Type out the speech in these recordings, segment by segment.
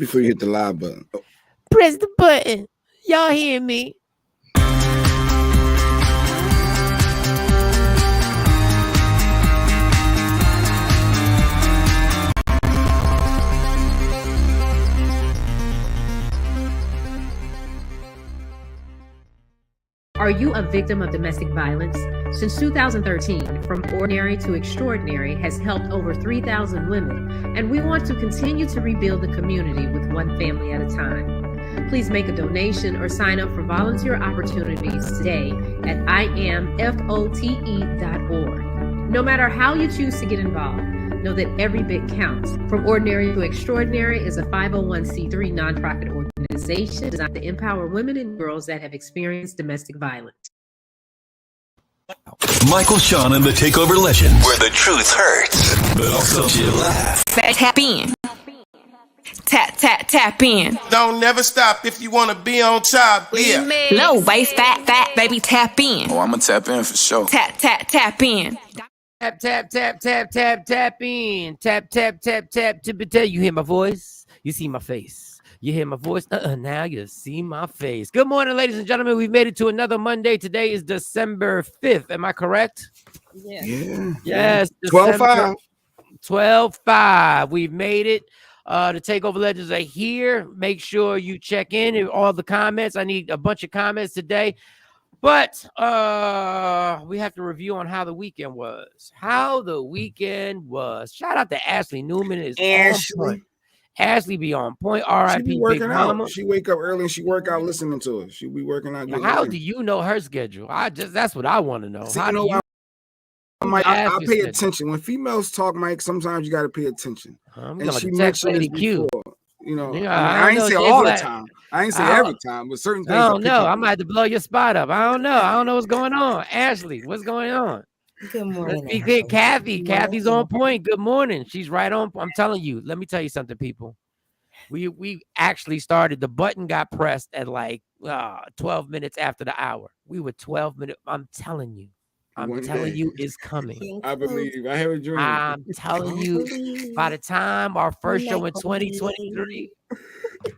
before you hit the live button. Oh. Press the button. Y'all hear me? Are you a victim of domestic violence? Since 2013, From Ordinary to Extraordinary has helped over 3,000 women, and we want to continue to rebuild the community with one family at a time. Please make a donation or sign up for volunteer opportunities today at imfote.org. No matter how you choose to get involved, know that every bit counts. From Ordinary to Extraordinary is a 501c3 nonprofit organization designed to empower women and girls that have experienced domestic violence. Michael Shawn and the Takeover legend, where the truth hurts, but also you laugh. Tap in. Tap in. Don't never stop if you want to be on top. Yeah. Low waist, fat, baby, tap in. Oh, I'm going to tap in for sure. Tap in. Tap in. Tap. You hear my voice? You see my face. You hear my voice? Now you see my face. Good morning, ladies and gentlemen. We've made it to another Monday. Today is December 5th. Am I correct? Yeah. Yes. 12-5. 12-5. We've made it. The Takeover Legends are here. Make sure you check in all the comments. I need a bunch of comments today. But we have to review on how the weekend was. Shout out to Ashley Newman. Ashley be on point. R.I.P. She be working Big out. Mama. She wake up early and she work out listening to it. She be working out. How do you know her schedule? That's what I want to know. See, how do you Mike, I pay attention. When females talk, Mike, sometimes you got to pay attention. And she mentioned it before. You know, yeah, I ain't say all the time. I ain't say every time, but certain things. I don't know. I might have to blow your spot up. I don't know what's going on. Ashley, what's going on? Good morning. Kathy's on point. Good morning. She's right on. I'm telling you. Let me tell you something, people. We actually started. The button got pressed at like 12 minutes after the hour. We were 12 minutes. I'm telling you. It's coming. I believe. I have a dream. I'm telling you, by the time our first show in 2023,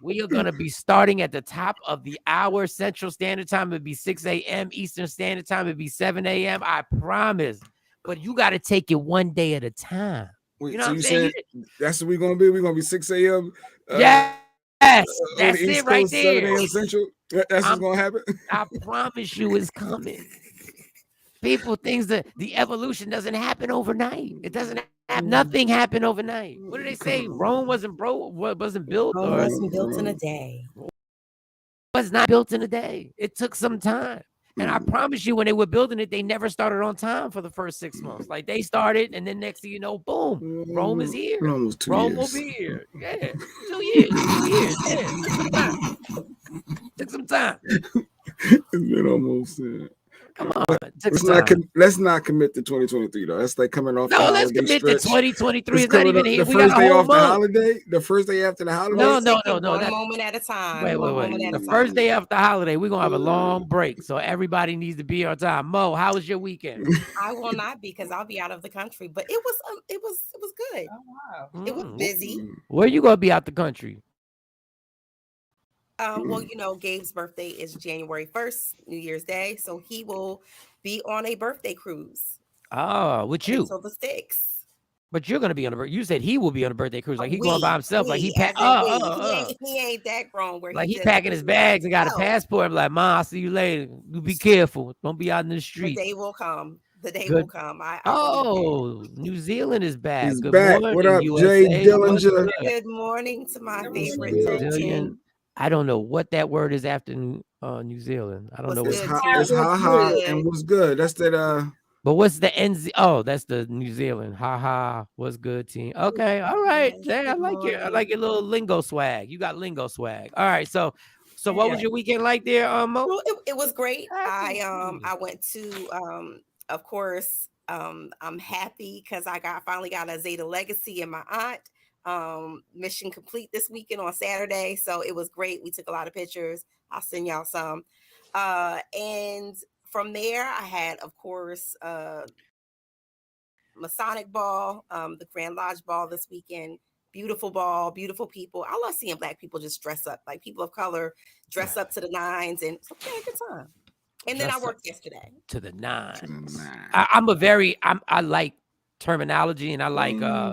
we are going to be starting at the top of the hour. Central Standard Time would be 6 a.m. Eastern Standard Time would be 7 a.m. I promise. But you got to take it one day at a time. Wait, you know so what I'm saying? That's what we're going to be? We're going to be 6 a.m.? Yes. That's it right Coast, there. 7 a.m. Central? That's what's going to happen? I promise you it's coming. People think that the evolution doesn't happen overnight. It doesn't have nothing happen overnight. What do they say? Rome wasn't built. Wasn't built in a day. Was not built in a day. It took some time. And I promise you, when they were building it, they never started on time for the first 6 months. Like they started, and then next thing you know, boom, Rome is here. Rome will be here. Yeah, 2 years. 2 years. Yeah, took some time. It's been almost. Come on. Let's not commit to 2023 though. That's like coming off. No, let's commit to 2023. It's not even here. The first day off the holiday. The first day after the holiday. No. One moment at a time. Wait. The first day after the holiday, we're gonna have a long break, so everybody needs to be on time. Mo, how was your weekend? I will not be because I'll be out of the country, but it was good. Oh, wow. It was busy. Where you gonna be out the country? Well, Gabe's birthday is January 1st, New Year's Day, so he will be on a birthday cruise. Oh, with you? Until the 6th. But you're gonna be on a. You said he will be on a birthday cruise, like he going by himself, like he packed. He ain't that grown where like he packing his bags and got a passport. I'm like, Mom, I'll see you later. You be careful. Don't be out in the street. The day will come. New Zealand is back. He's Good back. morning, What up, USA? Jay Dillinger? Good morning to my favorite team. I don't know what that word is after New Zealand. I don't know. It's ha and what's good. That's that. But what's the NZ? Oh, that's the New Zealand. What's good, team? Okay, all right. Yeah, I like it. I like your little lingo swag. You got lingo swag. All right. So what was your weekend like there, Mo? Well, it was great. I went to of course, I'm happy because I finally got a Zeta Legacy and my aunt. Mission complete this weekend on Saturday, so it was great. We took a lot of pictures. I'll send y'all some. And from there, I had, of course, Masonic Ball, the Grand Lodge Ball this weekend. beautiful ball, beautiful people. I love seeing Black people just dress up, like people of color dress up to the nines, and it's okay, good time. And then I worked yesterday. To the nines. I like terminology, and I like I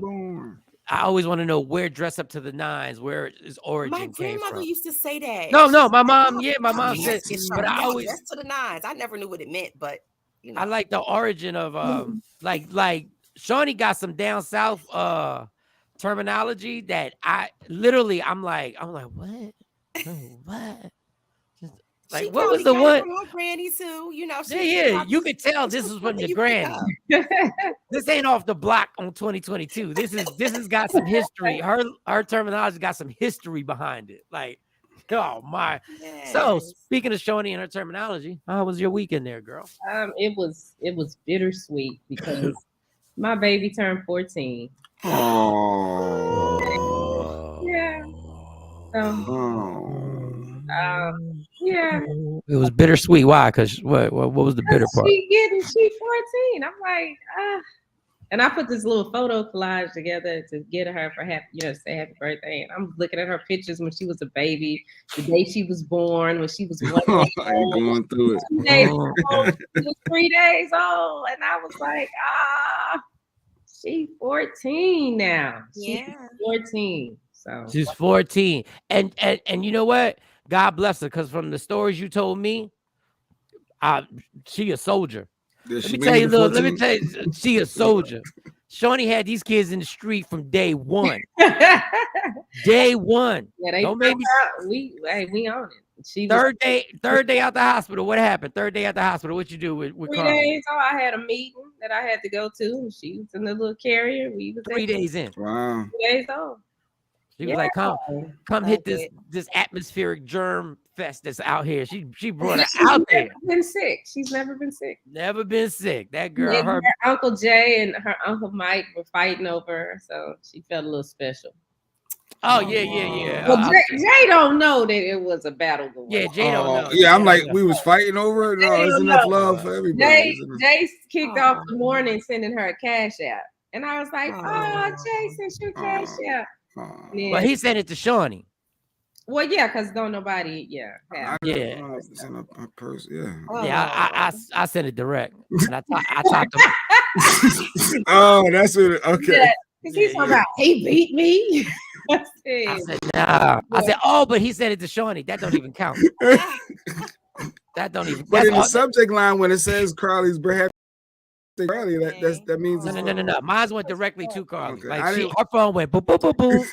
always want to know where dress up to the nines, where his origin came from. My grandmother used to say that. No, my mom, my mom said, but I always dress to the nines. I never knew what it meant, but you know. I like the origin of like Shawnee got some down south terminology that I'm like, what? What? Like, what was the one? From her granny too, you know. Yeah. You could tell this is from the granny. This ain't off the block on 2022. This has got some history. Her terminology got some history behind it. Like, oh my. Yes. So speaking of Shawnee and her terminology, how was your weekend there, girl? It was bittersweet because my baby turned 14. Oh. Yeah. Yeah. It was bittersweet. Why? Because what was the bitter part? She's 14. I'm like, and I put this little photo collage together to get her for say happy birthday. And I'm looking at her pictures when she was a baby, the day she was born, when she was 1 day old, going through it. 2 days old, she was 3 days old, and I was like, she's 14 now. Yeah, she's 14. So she's 14, and you know what? God bless her, because from the stories you told me, she a soldier. Let me tell you, she a soldier. Shawnee had these kids in the street from day one. Day one. Yeah, don't make me. We own it. She third day out the hospital. What happened? Third day out the hospital. What you do with 3 Carly? days? Oh, I had a meeting that I had to go to, and she was in the little carrier. We was 3 days in. Wow. 3 days old. She was like, come hit this atmospheric germ fest that's out here. She brought her out there. Been sick. She's never been sick. Never been sick. That girl, her Uncle Jay and her Uncle Mike were fighting over her, so she felt a little special. Oh yeah. Well, Jay don't know that it was a battle going. Yeah, Jay don't know. Yeah, I'm like, we was fighting over it. No, there's enough love for everybody. Jay kicked off the morning sending her a cash app, and I was like, Jay sent you a cash app. Yeah. Well, he sent it to Shawnee. Well, yeah, because don't nobody, I sent a purse, I sent it direct, and I talked to him. Oh, that's what. Okay. Because he's talking about he beat me. I said, nah. I said, but he sent it to Shawnee. That don't even count. That don't even. But in the subject line, when it says Carly's birthday, Carly, that means no. Mine went directly to Carly. Okay. Like her phone went boop boop boop boop.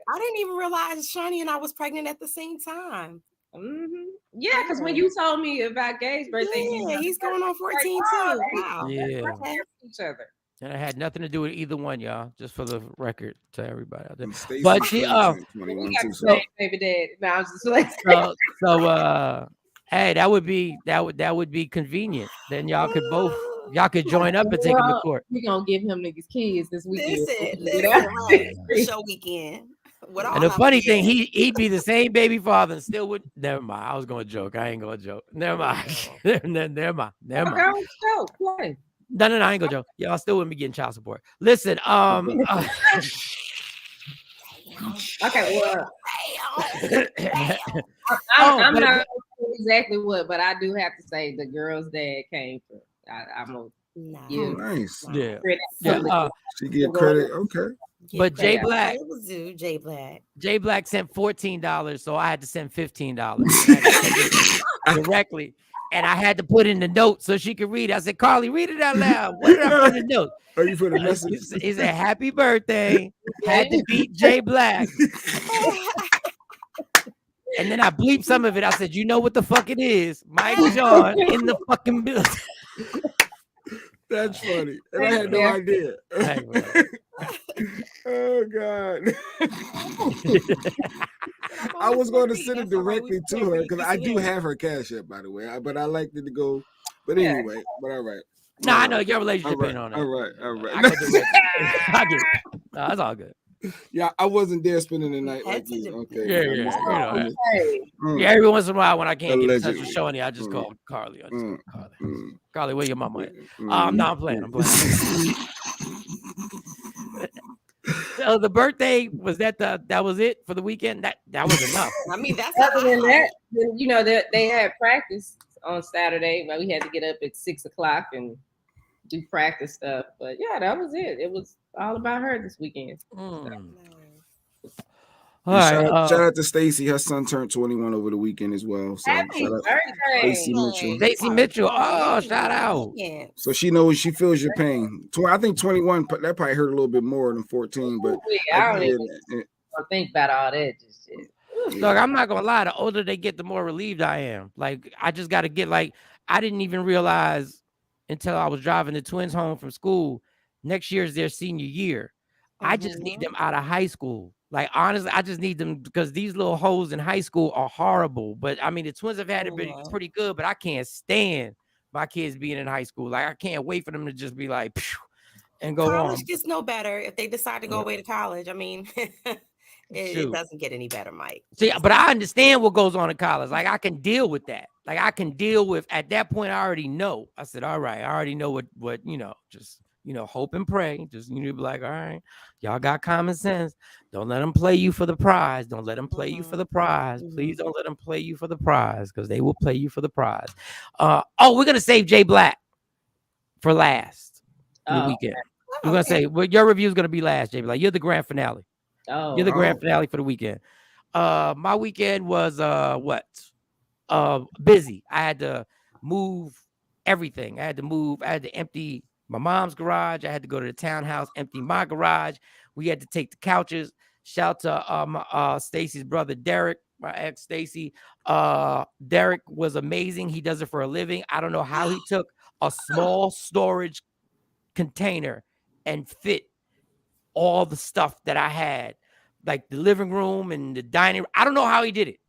I didn't even realize Shawnee and I was pregnant at the same time. Mm-hmm. Yeah, because when you told me about Gay's birthday, he's going on 14 too. Wow. Yeah. Each other. And it had nothing to do with either one, y'all. Just for the record to everybody out there. But she baby dad. No, I was just like hey, that would be convenient. Then y'all could join up and take him to court. We're gonna give him niggas kids this weekend. Listen, show weekend. And the funny thing, he'd be the same baby father and still would. Never mind. I was gonna joke. I ain't gonna joke. Never mind. Never mind. Play. No, I ain't gonna joke. Y'all still wouldn't be getting child support. Listen, okay, well, I'm not gonna say exactly what, but I do have to say the girl's dad came for. Nice. Yeah. She get credit. Okay. But Jay Black sent $14, so I had to send $15 directly. And I had to put in the note so she could read it. I said, Carly, read it out loud. What did I put in the note? Oh, you put a message? He said, happy birthday. Had to beat Jay Black. And then I bleeped some of it. I said, you know what the fuck it is? Michael Shawn in the fucking building. That's funny. And I had no idea. Oh, God. I was going to send it directly to her because I do have her cash app, by the way. But I liked it to go. But anyway, but all right. No, I know your relationship ain't on it. All right. I get it. No, that's all good. Yeah, I wasn't there spending the night like you. Okay. Yeah, every once in a while when I can't get in touch with Shawnee, I just call Carly. Carly, where your mama at? No, I'm playing. the birthday, was that was it for the weekend? That was enough. I mean, that's other than that, you know, they had practice on Saturday, but we had to get up at 6 o'clock and do practice stuff. But yeah, that was it. It was all about her this weekend. All right, shout out to Stacy. Her son turned 21 over the weekend as well. So Happy shout out birthday, Stacy Mitchell. Stacy Mitchell. Oh, shout out. So she knows, she feels your pain. I think 21, that probably hurt a little bit more than 14. But I don't even think about all that. Just shit. Look, I'm not gonna lie. The older they get, the more relieved I am. Like, I just got to get, like, I didn't even realize until I was driving the twins home from school. Next year is their senior year. I just need them out of high school. Like, honestly, I just need them, because these little hoes in high school are horrible. But I mean, the twins have had it pretty good, but I can't stand my kids being in high school. Like, I can't wait for them to just be like, phew, and go college on. gets no better if they decide to go away to college. I mean, it doesn't get any better, Mike. See, but I understand what goes on in college. Like, I can deal with that. Like, I can deal with, at that point, I already know. I said, all right, I already know what you know, just, you know, hope and pray. Just, you know, be like, all right, y'all got common sense. Don't let them play you for the prize. Don't let them play you for the prize. Please don't let them play you for the prize, because they will play you for the prize. We're going to save Jay Black for last the weekend. We're going to say, well, your review is going to be last, Jay Black. You're the grand finale. You're the grand finale for the weekend. My weekend was busy. I had to move everything. I had to empty my mom's garage. I had to go to the townhouse, empty my garage. We had to take the couches. Shout to Stacy's brother Derek, my ex Stacy. Derek was amazing. He does it for a living. I don't know how he took a small storage container and fit all the stuff that I had, like the living room and the dining room. I don't know how he did it.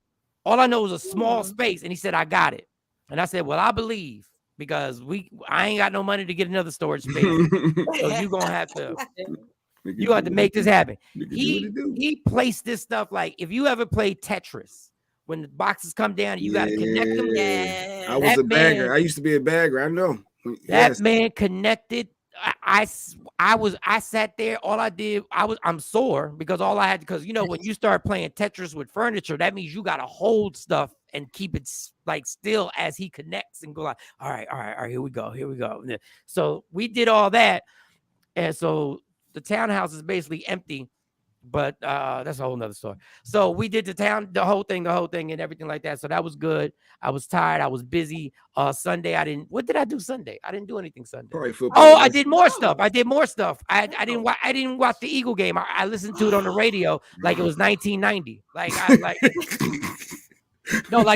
All I know is a small space, and he said, I got it. And I said, well, I believe, because I ain't got no money to get another storage space. So you're gonna have to make this happen. He placed this stuff, like, if you ever played Tetris, when the boxes come down, you gotta connect them. I was a bagger. I used to be a bagger. I know. That man connected. I sat there. All I did, I'm sore, because all I had, because, you know, when you start playing Tetris with furniture, that means you got to hold stuff and keep it like still as he connects and go like, all right, here we go. So we did all that. And so the townhouse is basically empty, but that's a whole nother story. So we did the whole thing and everything like that. So that was good. I was tired. I was busy. Sunday, what did I do Sunday? I didn't do anything Sunday. I did more stuff. I didn't watch the Eagle game. I listened to it on the radio like it was 1990. Like it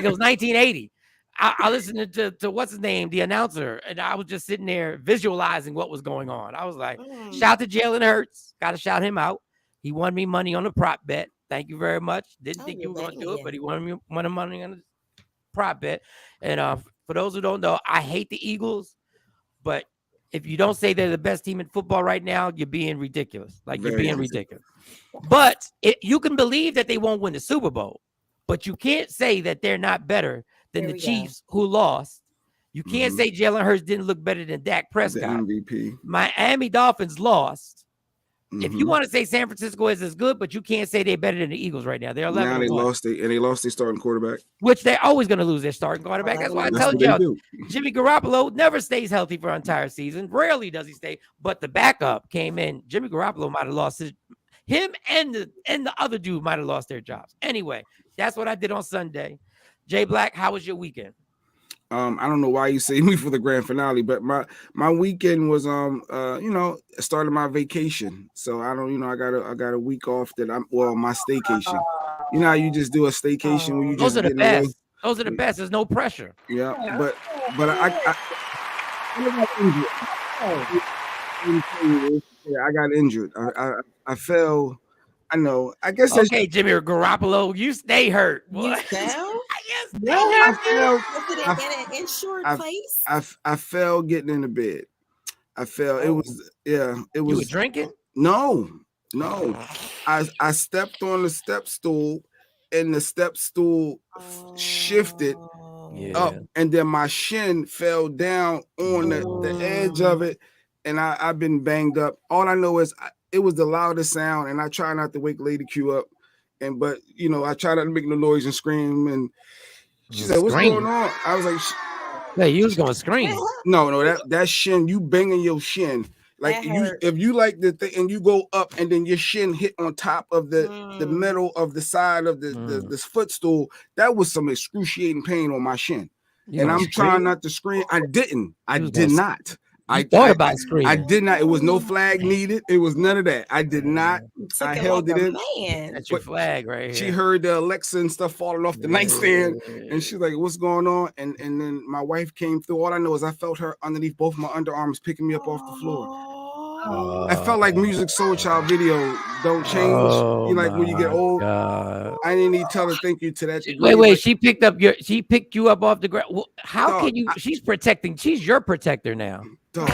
was 1980. I listened to what's his name, the announcer, and I was just sitting there visualizing what was going on. I was like, shout to Jalen Hurts. Got to shout him out. He won me money on the prop bet. Thank you very much. Didn't think you were going to do it, but he won me money on the prop bet. And for those who don't know, I hate the Eagles, but if you don't say they're the best team in football right now, you're being ridiculous. You're being ridiculous. But you can believe that they won't win the Super Bowl, but you can't say that they're not better than the Chiefs who lost. You can't say Jalen Hurts didn't look better than Dak Prescott. The MVP. Miami Dolphins lost. If you want to say San Francisco is as good, but you can't say they're better than the Eagles right now. They're 11. Now they lost their starting quarterback, which they're always going to lose their starting quarterback. That's why I told you, Jimmy Garoppolo never stays healthy for an entire season. Rarely does he stay, but the backup came in. Jimmy Garoppolo might have lost him and the other dude might have lost their jobs. Anyway, that's what I did on Sunday. Jay Black, how was your weekend? I don't know why you say me for the grand finale, but my weekend was started my vacation. So I got a week off my staycation. You know how you just do a staycation where you just those are the best. Those are the best. There's no pressure. Yeah, but I got injured. I fell. I know. I guess okay, Jimmy Garoppolo, you stay hurt. You fell? I Was it in an insured place? I fell getting in the bed. I fell. It was. You were drinking? No. I stepped on the step stool, and the step stool shifted up, and then my shin fell down on the edge of it, and I've been banged up. All I know is it was the loudest sound, and I try not to wake Lady Q up, but you know, I try not to make no noise and scream. And she said, "What's going on?" I was like, "Yeah, you was gonna scream." No, that shin, you banging your shin. Like if you like the thing and you go up and then your shin hit on top of the middle of the side of this footstool, that was some excruciating pain on my shin. And I'm trying not to scream. I did not. I thought about screaming. I did not. It was no flag needed. It was none of that. I did not. I held it in. That's your flag right here. She heard the Alexa and stuff falling off the nightstand, and she's like, "What's going on?" And then my wife came through. All I know is I felt her underneath both my underarms picking me up off the floor. I felt like Music Soul Child video. Don't change. You like when you get old. God. I didn't need to tell her thank you to that degree. Wait. She picked you up off the ground. Well, how can you? She's protecting. She's your protector now. Dog.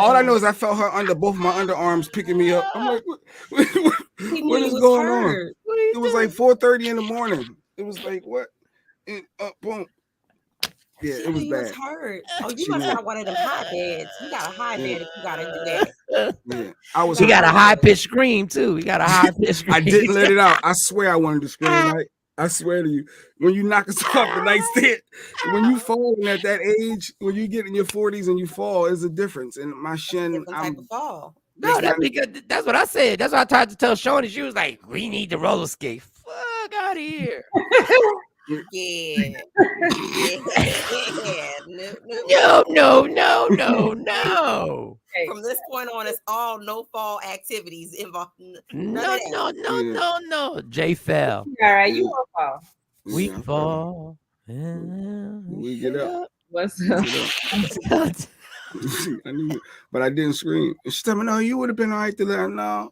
All I know is I felt her under both my underarms picking me up. I'm like, what is going on? It was like 4:30 in the morning. It was like, what? Boom. Yeah, it was bad. Hurt. Oh, you must have one of them high beds. You got a high bed if you gotta do that. Yeah, He got a high pitched scream too. He got a high pitched scream. I didn't let it out. I swear I wanted to scream. Right? I swear to you, when you knock us off the nightstand, when you falling at that age, when you get in your 40s and you fall, is a difference. And my shin, type of fall. No, that's what I said. That's what I tried to tell Shawnee. She was like, "We need to roller skate." Fuck out of here. Yeah. No. From this point on, it's all no fall activities involved. No. Jay fell. All right, you won't fall. We fall. We get up. What's up? But I didn't scream. She told me, "No, you would have been all right to let no."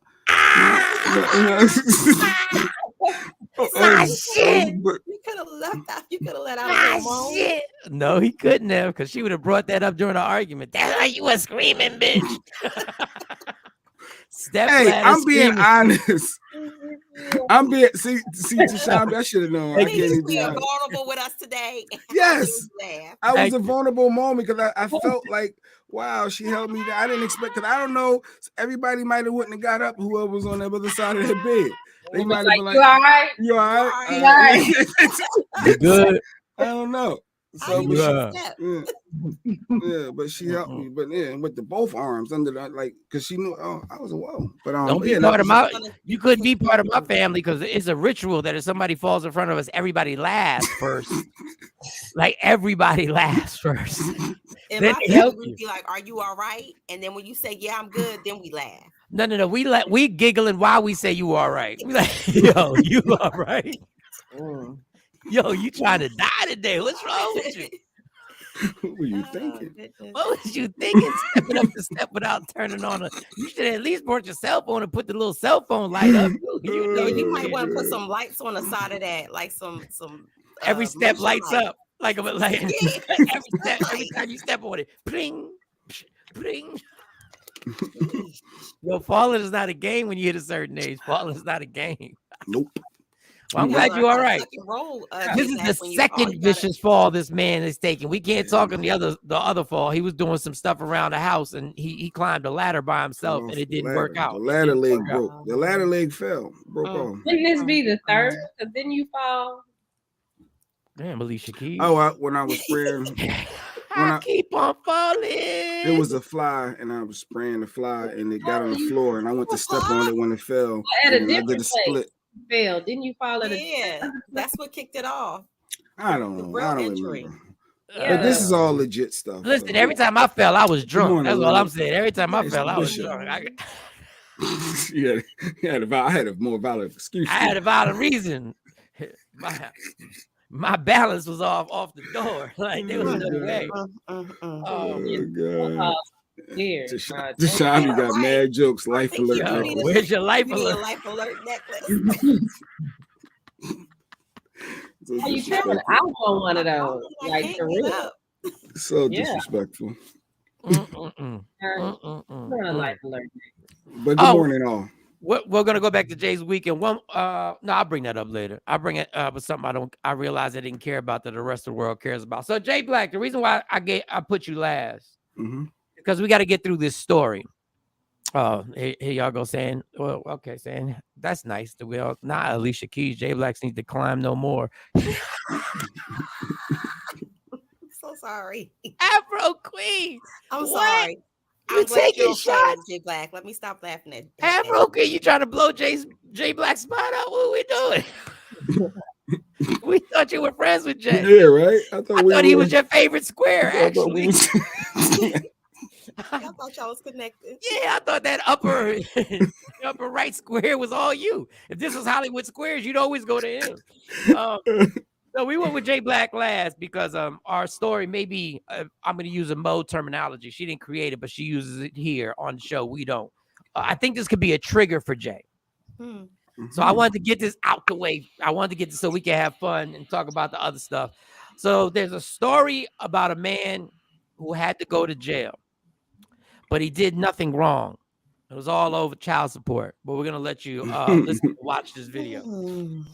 Shit. You could have left out. You could have let out a shit. No, he couldn't have, because she would have brought that up during the argument. That's why you were screaming, bitch. I'm being honest. I'm being see Tashawn, I should have known. I can't even be vulnerable with us today. Yes, I was a vulnerable moment because I felt like, wow, she held me there. I didn't expect, because I don't know, everybody might have wouldn't have got up, whoever was on the other side of the bed. They might have been like, "You all right? You all right? You good?" I don't know. So, but she helped me. But with the both arms under the, like, because she knew, I was a whoa. But don't be part of my. You couldn't be part of my family because it's a ritual that if somebody falls in front of us, everybody laughs first. Like everybody laughs first. And my family would be like, "Are you all right?" And then when you say, "Yeah, I'm good," then we laugh. No. We giggling while we say you all right. We like, yo, you all right? Yo, you trying to die today? What's wrong with you? What were you thinking? What was you thinking? Stepping up the step without turning on a. You should have at least brought your cell phone and put the little cell phone light up. You might want to put some lights on the side of that, like some. Every step lights up, like every time you step on it, pling, pling. Yo, falling is not a game when you hit a certain age. Falling is not a game. Nope. Well, I'm glad you're all right. This is the second vicious fall this man is taking. We can't talk on the other fall. He was doing some stuff around the house and he climbed a ladder by himself and it didn't work out. The ladder leg broke. The ladder leg fell. Broke off. Wouldn't this be the third? Because then you fall. Damn, Alicia Keys. When I was spraying. I keep on falling. It was a fly, and I was spraying the fly, and it got on the floor, and I went to step on it when it fell. At a different I did a split. Fell. Didn't you fall at that's what kicked it off. I don't remember. But this is all legit stuff. Listen, every time I fell, I was drunk. That's all I'm saying. Every time I fell, I was drunk. I had a more valid excuse. I had a valid reason. My balance was off the door. Like there was no way. Oh God. Deshaun got mad jokes. Life alert. Where's your life alert? Life alert necklace. Are you tripping? I want one of those. Like for real. So disrespectful. Life alert. But good morning, all. We're gonna go back to Jay's weekend. No, I'll bring that up later. I'll bring it up with something I realize I didn't care about that the rest of the world cares about. So Jay Black, the reason why I put you last, because we got to get through this story. Oh, here y'all go saying, well, okay, saying that's nice. The well, nah, Alicia Keys, J Blacks need to climb no more. So sorry. Afro Queen. I'm What? sorry. You I'm glad taking you're okay, shots? J Black. Let me stop laughing at Afro Queen, you trying to blow J Black's spot out? What are we doing? We thought you were friends with Jay. Yeah, right. I thought he was your favorite square, actually. I thought y'all was connected. Yeah, I thought that upper right square was all you. If this was Hollywood Squares, you'd always go to him. So we went with Jay Black last because our story maybe I'm going to use a mode terminology. She didn't create it, but she uses it here on the show. We don't. I think this could be a trigger for Jay. So I wanted to get this out the way. I wanted to get this so we can have fun and talk about the other stuff. So there's a story about a man who had to go to jail, but he did nothing wrong. It was all over child support. But we're going to let you watch this video.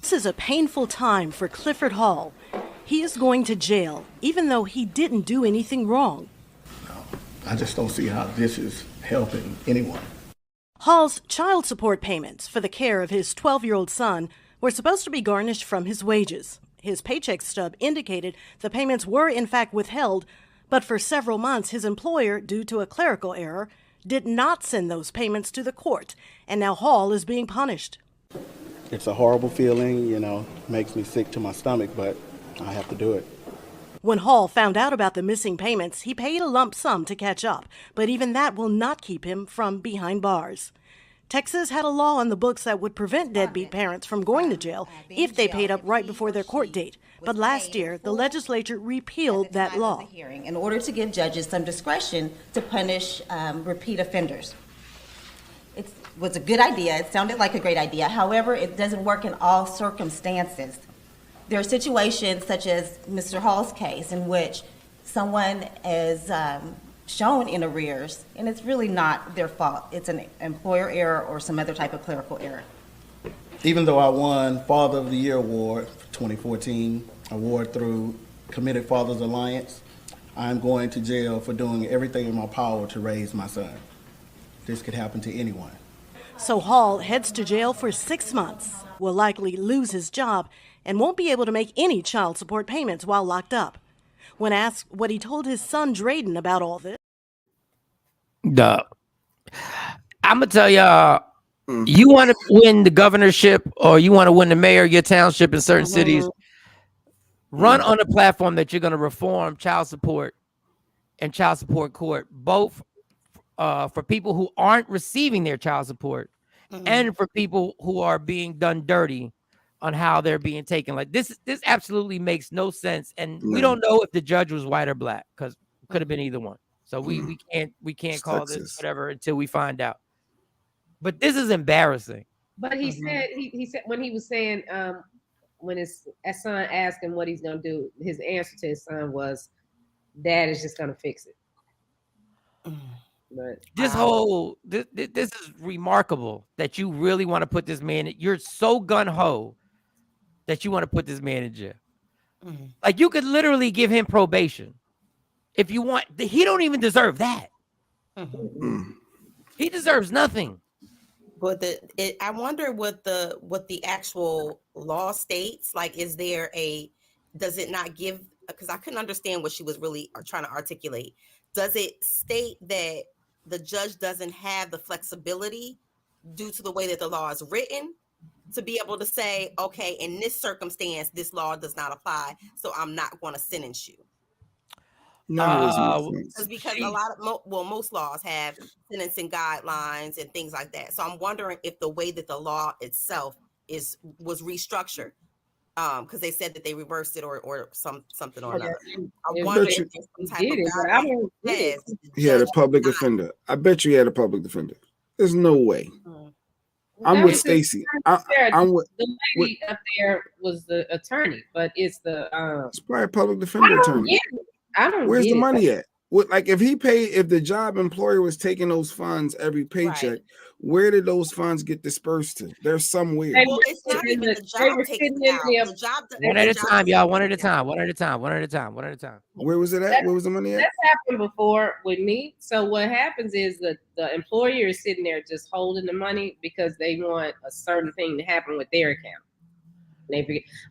This is a painful time for Clifford Hall. He is going to jail, even though he didn't do anything wrong. I just don't see how this is helping anyone. Hall's child support payments for the care of his 12-year-old son were supposed to be garnished from his wages. His paycheck stub indicated the payments were in fact withheld, but for several months his employer, due to a clerical error, did not send those payments to the court, and now Hall is being punished. It's a horrible feeling, makes me sick to my stomach, but I have to do it. When Hall found out about the missing payments, he paid a lump sum to catch up, but even that will not keep him from behind bars. Texas had a law on the books that would prevent deadbeat parents from going to jail if they paid up right before their court date. But last year, the legislature repealed that law. In order to give judges some discretion to punish repeat offenders. It was a good idea. It sounded like a great idea. However, it doesn't work in all circumstances. There are situations such as Mr. Hall's case in which someone is shown in arrears, and it's really not their fault. It's an employer error or some other type of clerical error. Even though I won Father of the Year Award for 2014, award through Committed Fathers Alliance, I'm going to jail for doing everything in my power to raise my son. This could happen to anyone. So Hall heads to jail for 6 months, will likely lose his job, and won't be able to make any child support payments while locked up. When asked what he told his son Drayden about all this, I'm gonna tell y'all, you want to win the governorship or you want to win the mayor of your township in certain cities, run on a platform that you're going to reform child support and child support court, both for people who aren't receiving their child support and for people who are being done dirty on how they're being taken. Like this absolutely makes no sense, and we don't know if the judge was white or black because it could have been either one. So we can't call this whatever until we find out. But this is embarrassing. But he said when he was saying when his son asked him what he's gonna do, his answer to his son was, "Dad is just gonna fix it." But this is remarkable that you really want to put this man. You're so gun ho that you want to put this man in jail. Like you could literally give him probation if you want. He don't even deserve that. He deserves nothing. But I wonder what the actual law states. Like, does it not give? Because I couldn't understand what she was really trying to articulate. Does it state that the judge doesn't have the flexibility due to the way that the law is written to be able to say, okay, in this circumstance, this law does not apply, so I'm not going to sentence you? Because a lot of most laws have sentencing guidelines and things like that. So I'm wondering if the way that the law itself was restructured, because they said that they reversed it or something or another. I wonder if there's some type of guideline. He had a public defender. I bet you he had a public defender. There's no way. I'm with Stacy. I'm with the lady up there was the attorney, but it's the it's probably a public defender attorney. I don't. Where's the money at? like if the job employer was taking those funds every paycheck, where did those funds get dispersed to? There's somewhere. Well, it's not even the job taking it out. The job one at a time, y'all. One at a time. One at a time. One at a time. One at a time. Where was it at? Where was the money at? That's happened before with me. So what happens is that the employer is sitting there just holding the money because they want a certain thing to happen with their account.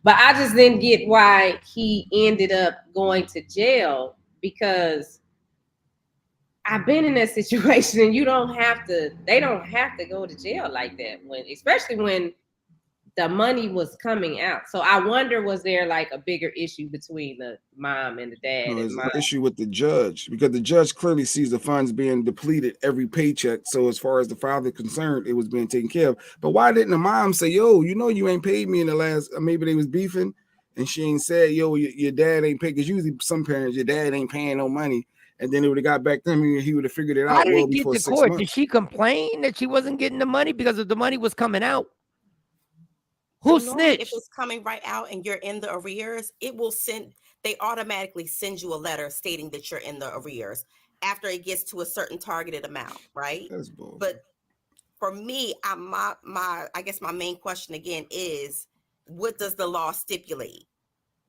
But I just didn't get why he ended up going to jail, because I've been in that situation, and they don't have to go to jail like that, especially when the money was coming out. So I wonder, was there like a bigger issue between the mom and the dad? No, there's an issue with the judge, because the judge clearly sees the funds being depleted every paycheck. So as far as the father concerned, it was being taken care of. But why didn't the mom say, yo, you ain't paid me in the last, maybe they was beefing and she ain't said, yo, your dad ain't paid? Because usually some parents, your dad ain't paying no money. And then it would have got back to him, and he would have figured it out well before 6 months. Did she complain that she wasn't getting the money because of the money was coming out? Who snitched? If it's coming right out and you're in the arrears, they automatically send you a letter stating that you're in the arrears after it gets to a certain targeted amount, right? But for me, I guess my main question again is, what does the law stipulate?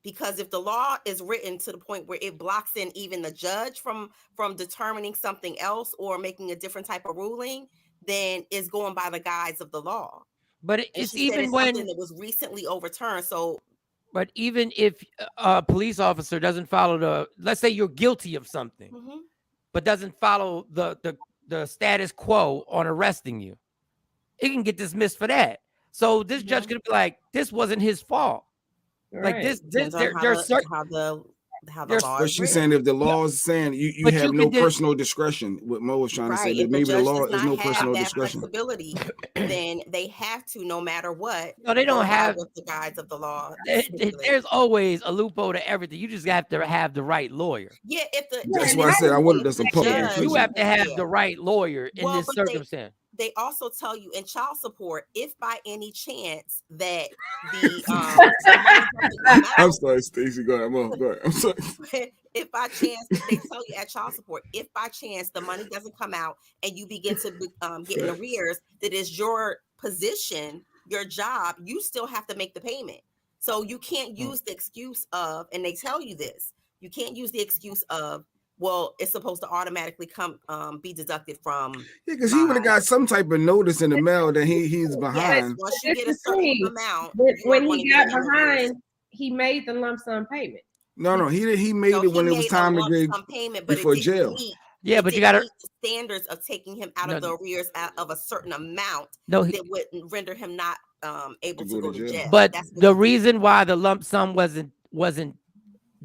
Because if the law is written to the point where it blocks in even the judge from determining something else or making a different type of ruling, then it's going by the guides of the law. But it's even when something that was recently overturned. So, but even if a police officer doesn't follow let's say you're guilty of something, but doesn't follow the status quo on arresting you, it can get dismissed for that. So this judge could be like, this wasn't his fault. Right. Like there's certain how the law but she's saying if the law is saying you have no personal discretion, what Mo was trying to say, that maybe the law is no personal discretion. Flexibility, then they have to, no matter what. No, they don't have the guides of the law. There's always a loophole to everything. You just have to have the right lawyer. Yeah, that's why I said I wanted that's a public. You have to have the right lawyer in this circumstance. They also tell you in child support, if by any chance that the I'm sorry, Stacey. Go ahead. Go ahead. I'm sorry. If by chance, they tell you at child support, if by chance the money doesn't come out and you begin to get in arrears, that is your position, your job, you still have to make the payment. So you can't use the excuse of, and they tell you this, you can't use the excuse of, well, it's supposed to automatically be deducted from. Yeah, because he would have got some type of notice in the mail that he's behind. Yes, once you get a certain amount, when he got behind, he made the lump sum payment. No, he made it when it was time to get payment, before jail. Yeah, but you got to standards of taking him out of the arrears of a certain amount that would render him not able to go to jail. But the reason why the lump sum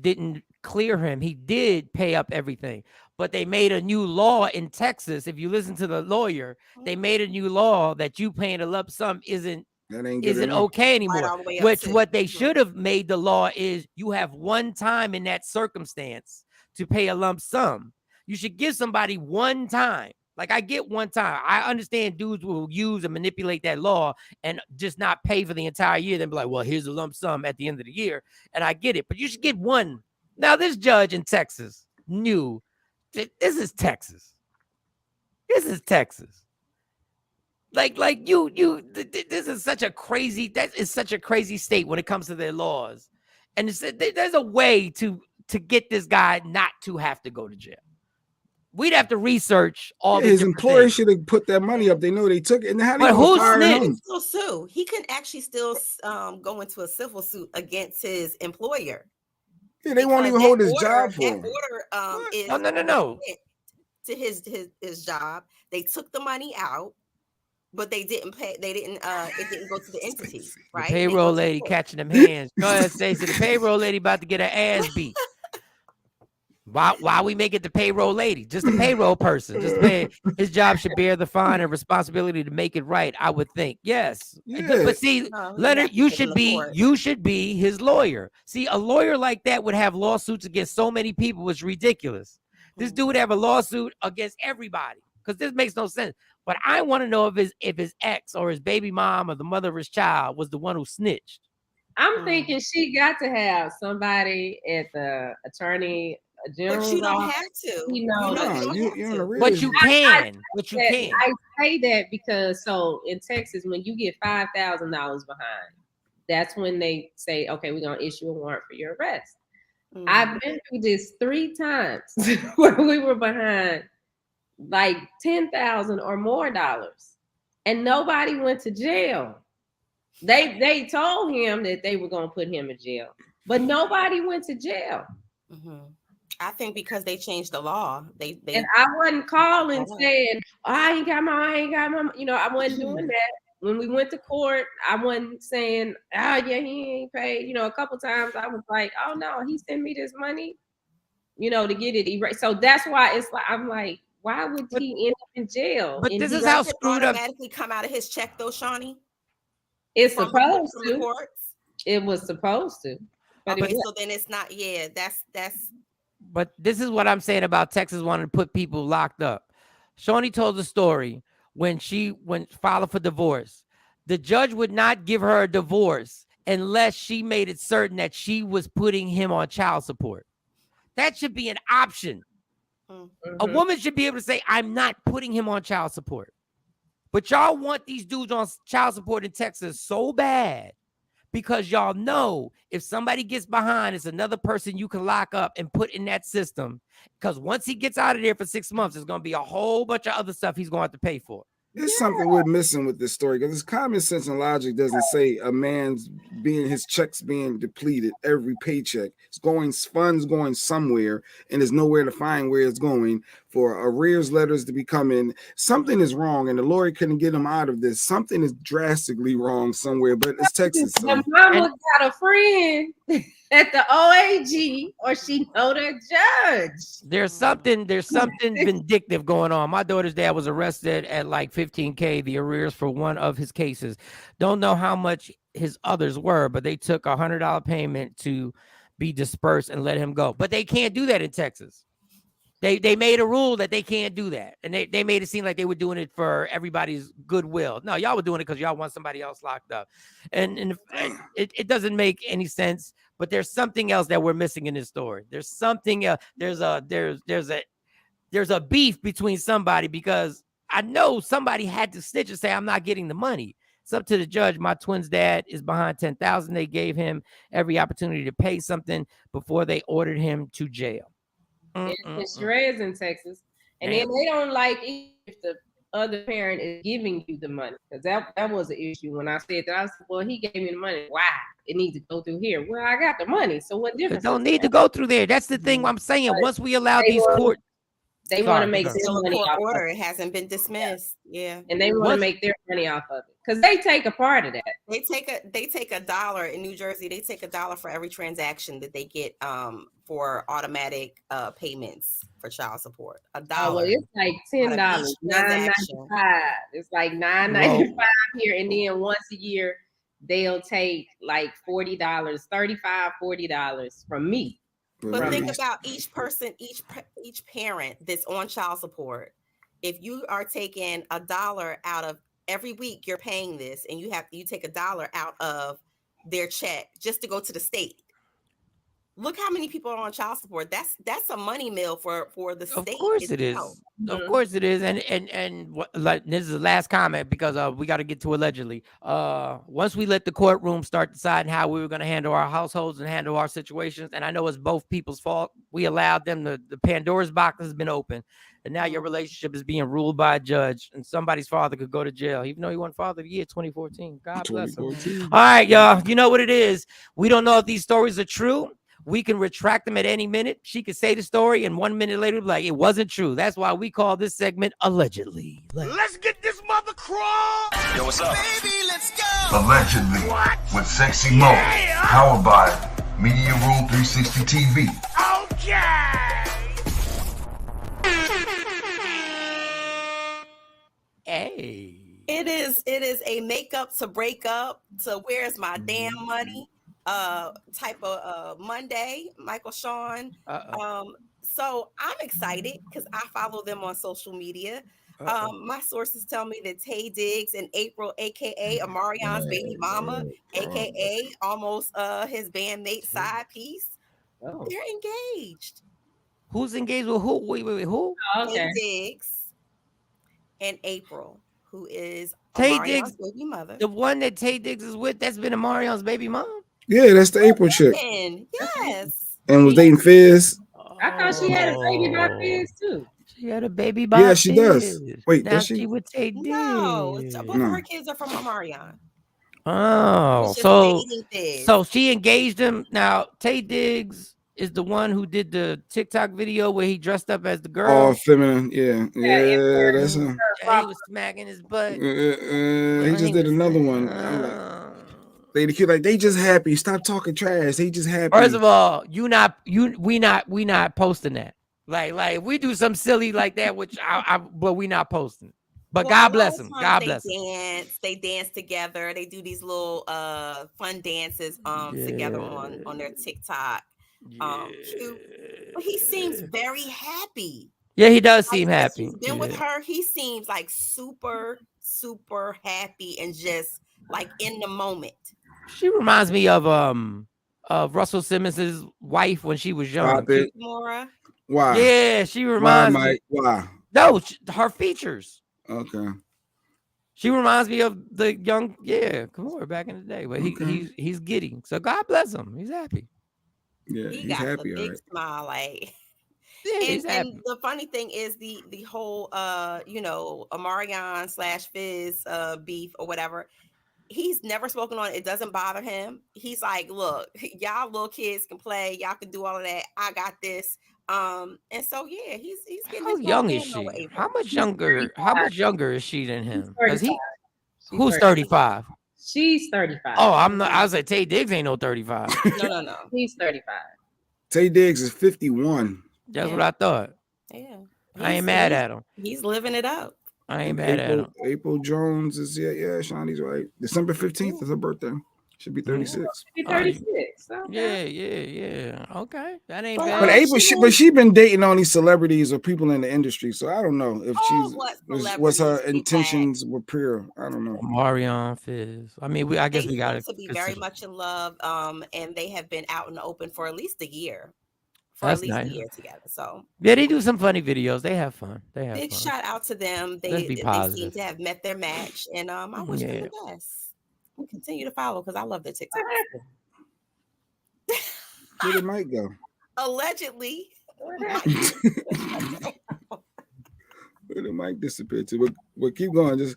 didn't clear him, he did pay up everything, but they made a new law in Texas. If you listen to the lawyer, they made a new law that you paying a lump sum isn't okay anymore. What they should have made the law is you have one time in that circumstance to pay a lump sum. You should give somebody one time. Like, I get one time. I understand dudes will use and manipulate that law and just not pay for the entire year. Then be like, well, here's a lump sum at the end of the year. And I get it, but you should get one. Now, this judge in Texas knew that this is Texas. This is Texas. Like this is such a crazy state when it comes to their laws. And there's a way to get this guy not to have to go to jail. We'd have to research all his employer should have put that money up. They know they took it. And how but who's still sue? He can actually still go into a civil suit against his employer. Yeah, they won't even hold his job for him. Order is no. To his job. They took the money out, but they didn't pay. They didn't. It didn't go to the entity. Right. The payroll lady catching them hands. Go ahead, Stacey. The payroll lady about to get her ass beat. Why we make it the payroll lady? Just a payroll person. Just pay. His job should bear the fine and responsibility to make it right. I would think. Yes. Yeah. But see, Leonard, you should be his lawyer. See, a lawyer like that would have lawsuits against so many people. It's ridiculous. This dude would have a lawsuit against everybody because this makes no sense. But I want to know if his ex or his baby mom or the mother of his child was the one who snitched. I'm thinking she got to have somebody at the attorney a general's But you don't office, have to. you know, You're on a real. But you can. But you can. I say that because so in Texas, when you get $5,000 behind, that's when they say, okay, we're gonna issue a warrant for your arrest. I've been through this 3 times where we were behind like $10,000 or more dollars, and nobody went to jail. They told him that they were gonna put him in jail, but nobody went to jail. I think because they changed the law. They and I wasn't calling saying, oh, I ain't got my, you know, I wasn't doing that. When we went to court, I wasn't saying, oh yeah, he ain't paid. You know, a couple times I was like, oh no, he sent me this money, you know, to get it erased. So that's why it's like, I'm like, why would he end up in jail? But and this he is how doesn't screwed up. automatically come out of his check though, Shawnee? It's From supposed the to. courts? It was supposed to. But Okay, it so then it's not. Yeah, that's. But this is what I'm saying about Texas wanting to put people locked up. Shawnee told the story when she went filing for divorce. The judge would not give her a divorce unless she made it certain that she was putting him on child support. That should be an option. A woman should be able to say, I'm not putting him on child support. But y'all want these dudes on child support in Texas so bad because y'all know if somebody gets behind, it's another person you can lock up and put in that system. Because once he gets out of there for 6 months, there's going to be a whole bunch of other stuff he's going to have to pay for. There's something we're missing with this story because it's common sense and logic doesn't say a man's his checks being depleted every paycheck. It's funds going somewhere, and there's nowhere to find where it's going. For arrears letters to be coming, something is wrong, and the lawyer couldn't get him out of this. Something is drastically wrong somewhere, but it's Texas. So. The mama got a friend at the OAG, or she know the judge. There's something vindictive going on. My daughter's dad was arrested at like $15K, the arrears for one of his cases. Don't know how much his others were, but they took a $100 payment to be dispersed and let him go. But they can't do that in Texas. They made a rule that they can't do that. And they made it seem like they were doing it for everybody's goodwill. No, y'all were doing it because y'all want somebody else locked up. And it doesn't make any sense, but there's something else that we're missing in this story. There's something else. There's a beef between somebody because I know somebody had to snitch and say, I'm not getting the money. It's up to the judge. My twin's dad is behind $10,000. They gave him every opportunity to pay something before they ordered him to jail. It's shreds in Texas, and then they don't like if the other parent is giving you the money, because that was an issue when I said that. I said, well, he gave me the money. Why? It needs to go through here. Well, I got the money, so what difference? It don't need to go through there. That's the thing I'm saying. Once we allow these court, they want to make their money off order. of It hasn't been dismissed. Yeah, and they want to make their money off of it because they take a part of that. They take $1 in New Jersey. They take $1 for every transaction that they get for automatic payments for child support. $1. Oh, well, it's like $10, $9.95. It's like $9.95 here, and then once a year they'll take like $40, $35, $40 from me. But think about each person, each parent that's on child support. If you are taking $1 out of every week, you're paying this, and you take $1 out of their check just to go to the state. Look how many people are on child support. That's a money mill for the state. Of course it is. Of course it is. And like, this is the last comment because we got to get to allegedly. Once we let the courtroom start deciding how we were going to handle our households and handle our situations, and I know it's both people's fault, we allowed them the Pandora's box has been open, and now your relationship is being ruled by a judge, and somebody's father could go to jail, even though he won Father of the Year 2014. God bless him. All right, y'all. You know what it is. We don't know if these stories are true. We can retract them at any minute. She could say the story, and 1 minute later, be like, it wasn't true. That's why we call this segment Allegedly. Let's get this mother crawl. Yo, what's up? Baby, let's go. Allegedly. With Sexy Mo. Powered by Media Room 360 TV. Hey. It is a makeup to break up to where's my damn money type of Monday, Michael Shawn. So I'm excited because I follow them on social media. My sources tell me that Tay Diggs and April, aka Amarion's baby mama, aka almost his bandmate side piece, they're engaged. Who's engaged with who? Wait, who? Oh, okay. Tay Diggs and April, who is Tay Diggs, Omarion's baby mother. the one that Tay Diggs is with, that's been Amarion's baby mom. Yeah, that's the April chick. And yes. And was dating Fizz. I thought she had a baby by Fizz too. She had a baby by Yeah, she does. Fizz. Wait, now does she? she would Tay No, Diggs. both of her kids are from Omarion. Oh, She's just so dating Fizz. so she engaged him. Now Tay Diggs is the one who did the TikTok video where he dressed up as the girl. All feminine, yeah, that's him. Yeah, he was smacking his butt. He just did another one. I'm like, the kid like they just happy. Stop talking trash. They just happy. First of all, we not posting that. Like we do some silly like that, which but we not posting. But Well, God bless him. God bless him. They dance together. They do these little fun dances together on their TikTok. Cute. But he seems very happy. Yeah, he does seem happy. He's been with her. He seems like super, super happy and just like in the moment. She reminds me of Russell Simmons' wife when she was young. Mora. Why? Yeah, she reminds me. me. Why? No, her features. Okay. She reminds me of the young, Kimura back in the day. But he's giddy. So God bless him. He's happy. Yeah, he he's got happy, the big right? smile, like. Yeah, and the funny thing is the whole Omarion / Fizz beef or whatever. He's never spoken on it. It doesn't bother him. He's like, look, y'all little kids can play. Y'all can do all of that. I got this. And so he's getting. How young is she? How much younger is she than him? Because who's 35? She's 35. Oh, I'm not. I was like, Tay Diggs ain't no 35. No. He's 35. Tay Diggs is 51. That's what I thought. Yeah. I ain't mad at him. He's living it up. I ain't mad at him. April Jones is Shawnee's right. December 15th is her birthday. Should be 36. Should be 36. Okay. Yeah. Okay, that ain't bad. But April, she been dating all these celebrities or people in the industry, so I don't know if what's her intentions were pure. I don't know. Marion Fizz. I mean, I guess we got to be very much in love. And they have been out in the open for at least a year. That's at least nice. a year together. So yeah, they do some funny videos. They have fun. Big shout out to them. They seem to have met their match, and I wish them the best. We continue to follow because I love their TikTok. Where did Mike go? Allegedly. Where did Mike disappear to? But keep going. Just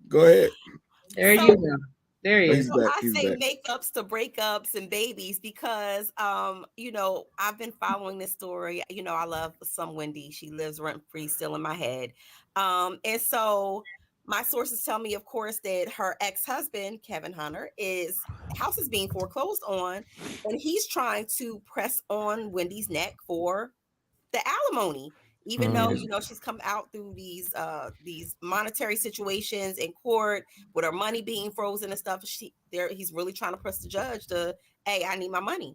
go ahead. There you go. There he is. So I say makeups to breakups and babies because, I've been following this story. I love some Wendy. She lives rent free still in my head. And so my sources tell me, of course, that her ex-husband, Kevin Hunter, house is being foreclosed on, and he's trying to press on Wendy's neck for the alimony. Even though she's come out through these monetary situations in court with her money being frozen and stuff, he's really trying to press the judge to, hey, I need my money.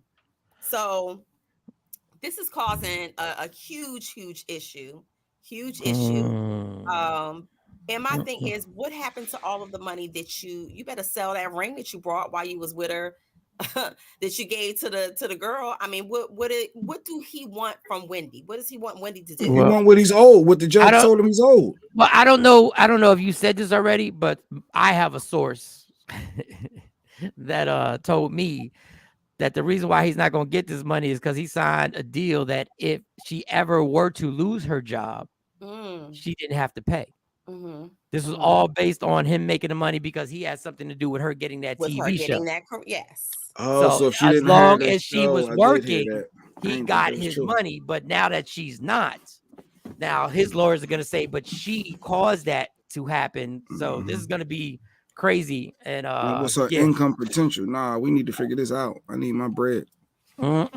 So this is causing a huge issue. And my thing is, what happened to all of the money that you better sell that ring that you brought while you was with her? That you gave to the girl. I mean, what do he want from Wendy? What does he want Wendy to do? He want what he's old. What the judge told him he's old. Well, I don't know if you said this already, but I have a source that told me that the reason why he's not going to get this money is because he signed a deal that if she ever were to lose her job, she didn't have to pay. Mm-hmm. This was all based on him making the money because he had something to do with her getting that TV show. Yes. Oh, so if she as didn't long have as she was working, he got his true. money. But now that she's not, now his lawyers are going to say, but she caused that to happen. So this is going to be crazy. And what's her income potential? Nah, we need to figure this out. I need my bread. So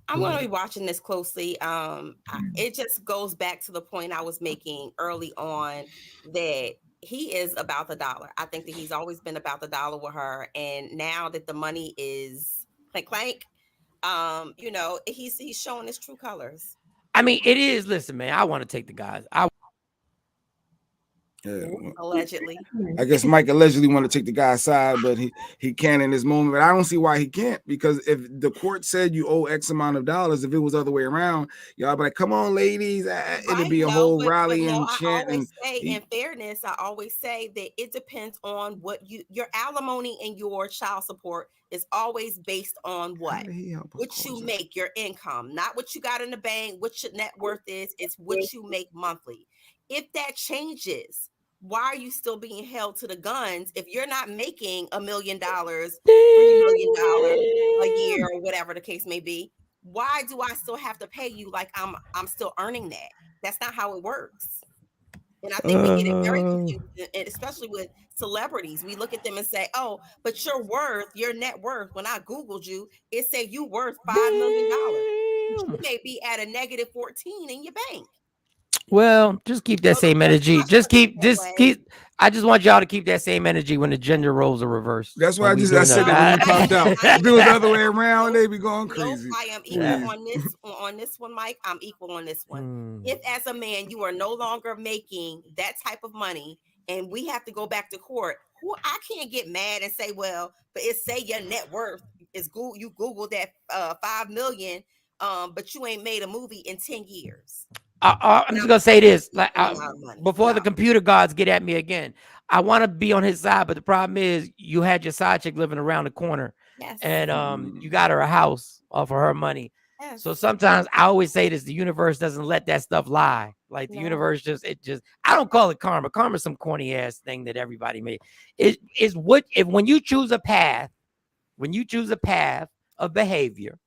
I'm going to be watching this closely. It just goes back to the point I was making early on that he is about the dollar. I think that he's always been about the dollar with her, and now that the money is clank, he's showing his true colors. I mean, it is. Listen, man, I want to take the guys. Yeah, allegedly. I guess Mike allegedly want to take the guy's side, but he can't in this moment. But I don't see why he can't, because if the court said you owe X amount of dollars, if it was the other way around, y'all be like, "Come on, ladies!" It'll be a whole rally and chant. I always say, in fairness, I always say that it depends on what your alimony and your child support is always based on what you make, your income, not what you got in the bank, what your net worth is. It's what you make monthly. If that changes, why are you still being held to the guns if you're not making $1 million, $3 million a year, or whatever the case may be? Why do I still have to pay you like I'm still earning that? That's not how it works. And I think we get it very confused, and especially with celebrities. We look at them and say, "Oh, but your net worth." When I Googled you, it said you worth $5 million. You may be at a negative 14 in your bank. Well, just keep that same energy. I just want y'all to keep that same energy when the gender roles are reversed. That's why I said that when you popped out. If it was the other way around, they'd be going crazy. I am equal on this one, Mike. I'm equal on this one. If as a man you are no longer making that type of money, and we have to go back to court, I can't get mad and say, well, but it say your net worth is you Googled that 5 million, but you ain't made a movie in 10 years. I'm just gonna say this, before the computer gods get at me again. I want to be on his side, but the problem is you had your side chick living around the corner, and you got her a house off of her money. Yes. So sometimes I always say this: the universe doesn't let that stuff lie. Like the universe I don't call it karma. Karma's some corny ass thing that everybody made. It is when you choose a path of behavior,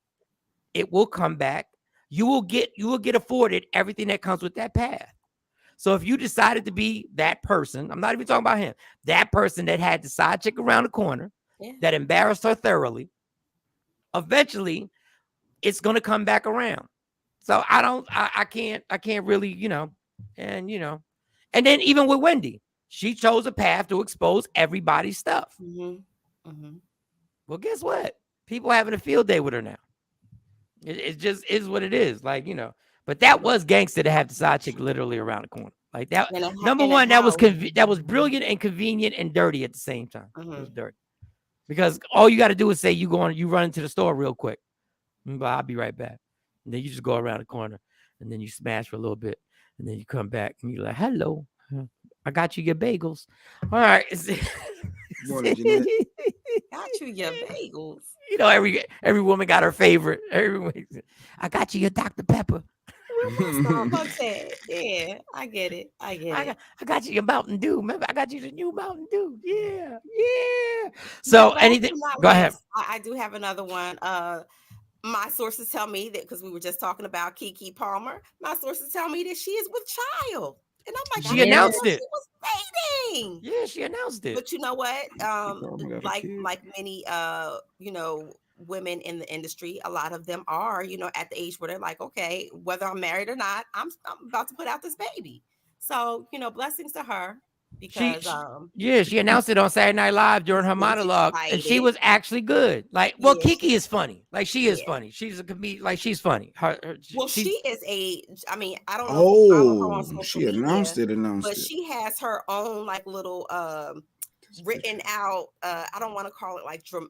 it will come back. You will get afforded everything that comes with that path. So if you decided to be that person, I'm not even talking about him, that person that had the side chick around the corner, that embarrassed her thoroughly, eventually it's going to come back around. So I can't really, and then even with Wendy, she chose a path to expose everybody's stuff. Well, guess what? People having a field day with her now. It just is what it is, But that was gangster to have the side chick literally around the corner, like that. Number one, that was brilliant and convenient and dirty at the same time. It was dirty because all you got to do is say you run into the store real quick, but I'll be right back. And then you just go around the corner, and then you smash for a little bit, and then you come back and you're like, "Hello, I got you your bagels." All right. Got you your bagels. Every woman got her favorite. I got you your Dr. Pepper. Yeah, I get it. I got you your Mountain Dew. Remember, I got you the new Mountain Dew. Yeah. So anything. Go ahead. I do have another one. My sources tell me that, because we were just talking about Keke Palmer. My sources tell me that she is with child. And I'm like, she announced it. She was dating. Yeah, she announced it. But you know what? Like many women in the industry, a lot of them are, at the age where they're like, okay, whether I'm married or not, I'm about to put out this baby. So, blessings to her. Because she announced it on Saturday Night Live during her monologue, and she was actually good. Keke is funny. She is funny. She's a comedian. She's funny. She is I don't know. She announced it. But she has her own little written out. I don't want to call it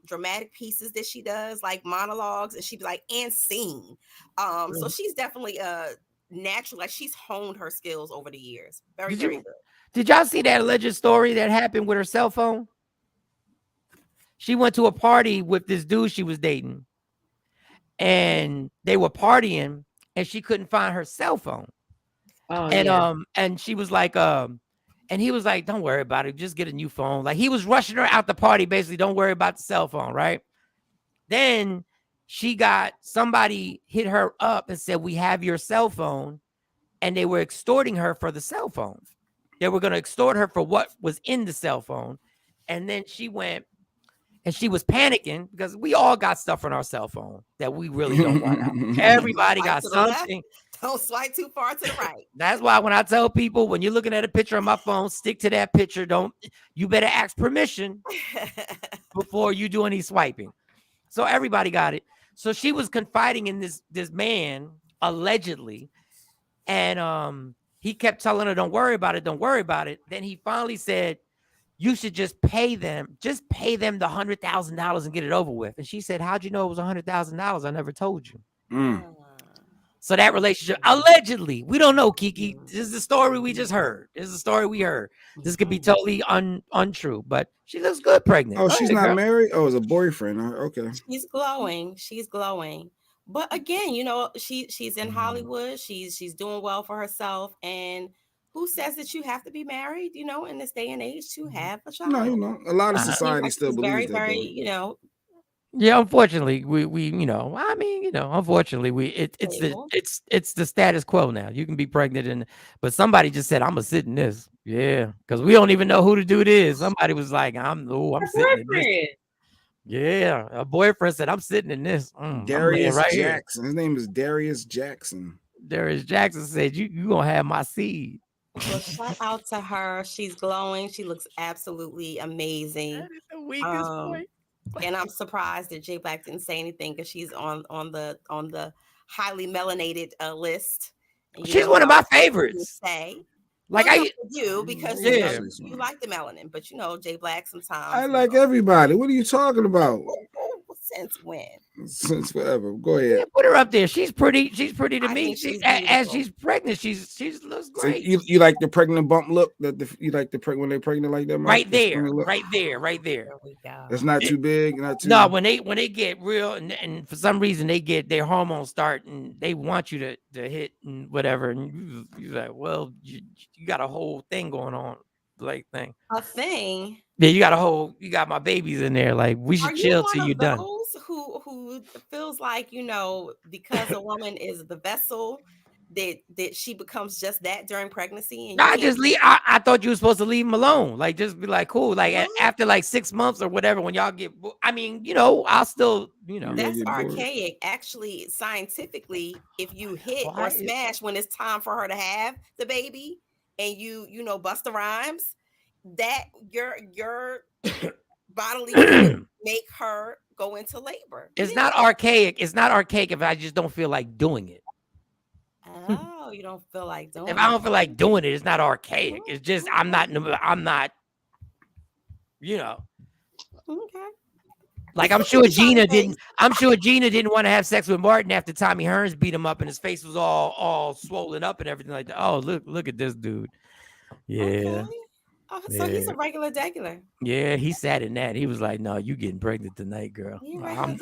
dramatic pieces that she does, like monologues, and she'd be like, and scene. So she's definitely natural. She's honed her skills over the years. Very good. Did y'all see that alleged story that happened with her cell phone? She went to a party with this dude she was dating, and they were partying, and she couldn't find her cell phone. And she was like, and he was like, "Don't worry about it. Just get a new phone." Like, he was rushing her out the party, basically. Don't worry about the cell phone, right? Then somebody hit her up and said, "We have your cell phone," and they were extorting her for the cell phone. They were going to extort her for what was in the cell phone. And then she went, and she was panicking because we all got stuff on our cell phone that we really don't want. Everybody got something. Don't swipe too far to the right. That's why when I tell people, when you're looking at a picture on my phone, stick to that picture. You better ask permission before you do any swiping. So everybody got it. So she was confiding in this man, allegedly. And he kept telling her, don't worry about it. Don't worry about it. Then he finally said, you should just pay them the $100,000 and get it over with. And she said, how'd you know it was $100,000? I never told you. So that relationship, allegedly, we don't know, Kiki. This is the story we just heard. This is the story we heard. This could be totally untrue, but she looks good pregnant. Oh, she's not married? Oh, it's a boyfriend. Okay. She's glowing. She's glowing. But again, you know, she's in Hollywood. She's doing well for herself. And who says that you have to be married, you know, in this day and age to have a child? No, you know, a lot of society still believes very, that. very, Though. you know. Yeah, unfortunately, we you know, I mean, you know, unfortunately, it's the status quo now. You can be pregnant, but somebody just said, I'm gonna sit in this. Yeah, because we don't even know who to do this. Somebody was like, I'm sitting in this. Yeah, a boyfriend said, I'm sitting in this. Darius right Jackson. Here. His name is Darius Jackson. Darius Jackson said, you gonna have my seed. Well, shout out to her. She's glowing. She looks absolutely amazing. That is the weakest point. And I'm surprised that Jay Black didn't say anything because she's on the highly melanated list. And she's one of my favorites. Say. Like you because you like the melanin, but you know Jay Black sometimes. I like everybody. What are you talking about? Since when? Since forever. Go ahead. Yeah, put her up there. She's pretty. She's pretty to me. As she's pregnant, she looks great. So you like the pregnant bump look? You like the when they're pregnant like that? Right there. There we go. It's not too big. Not too. No, when they get real and for some reason they get their hormones start and they want you to hit and whatever, and you're like, well, you got a whole thing going on, like thing. A thing. Yeah, you got my babies in there. Like we should chill till you're done. Who feels like, you know, because a woman is the vessel that she becomes just that during pregnancy. And I thought you were supposed to leave them alone. Like just be like, cool. Like after like 6 months or whatever, when y'all get, I mean, you know, I'll still, you know. That's archaic. Actually, scientifically, if you hit or smash when it's time for her to have the baby and you know, bust the rhymes, that your bodily make her go into labor. It's not archaic. It's not archaic if I just don't feel like doing it. Oh, you don't feel like doing it. If I don't feel like doing it, it's not archaic. It's just I'm not, you know. Okay. Like I'm sure Gina didn't want to have sex with Martin after Tommy Hearns beat him up and his face was all swollen up and everything like that. Oh, look at this dude. Yeah. Okay. Oh, so he's a regular. Yeah, he sat in that. He was like, "No, you getting pregnant tonight, girl.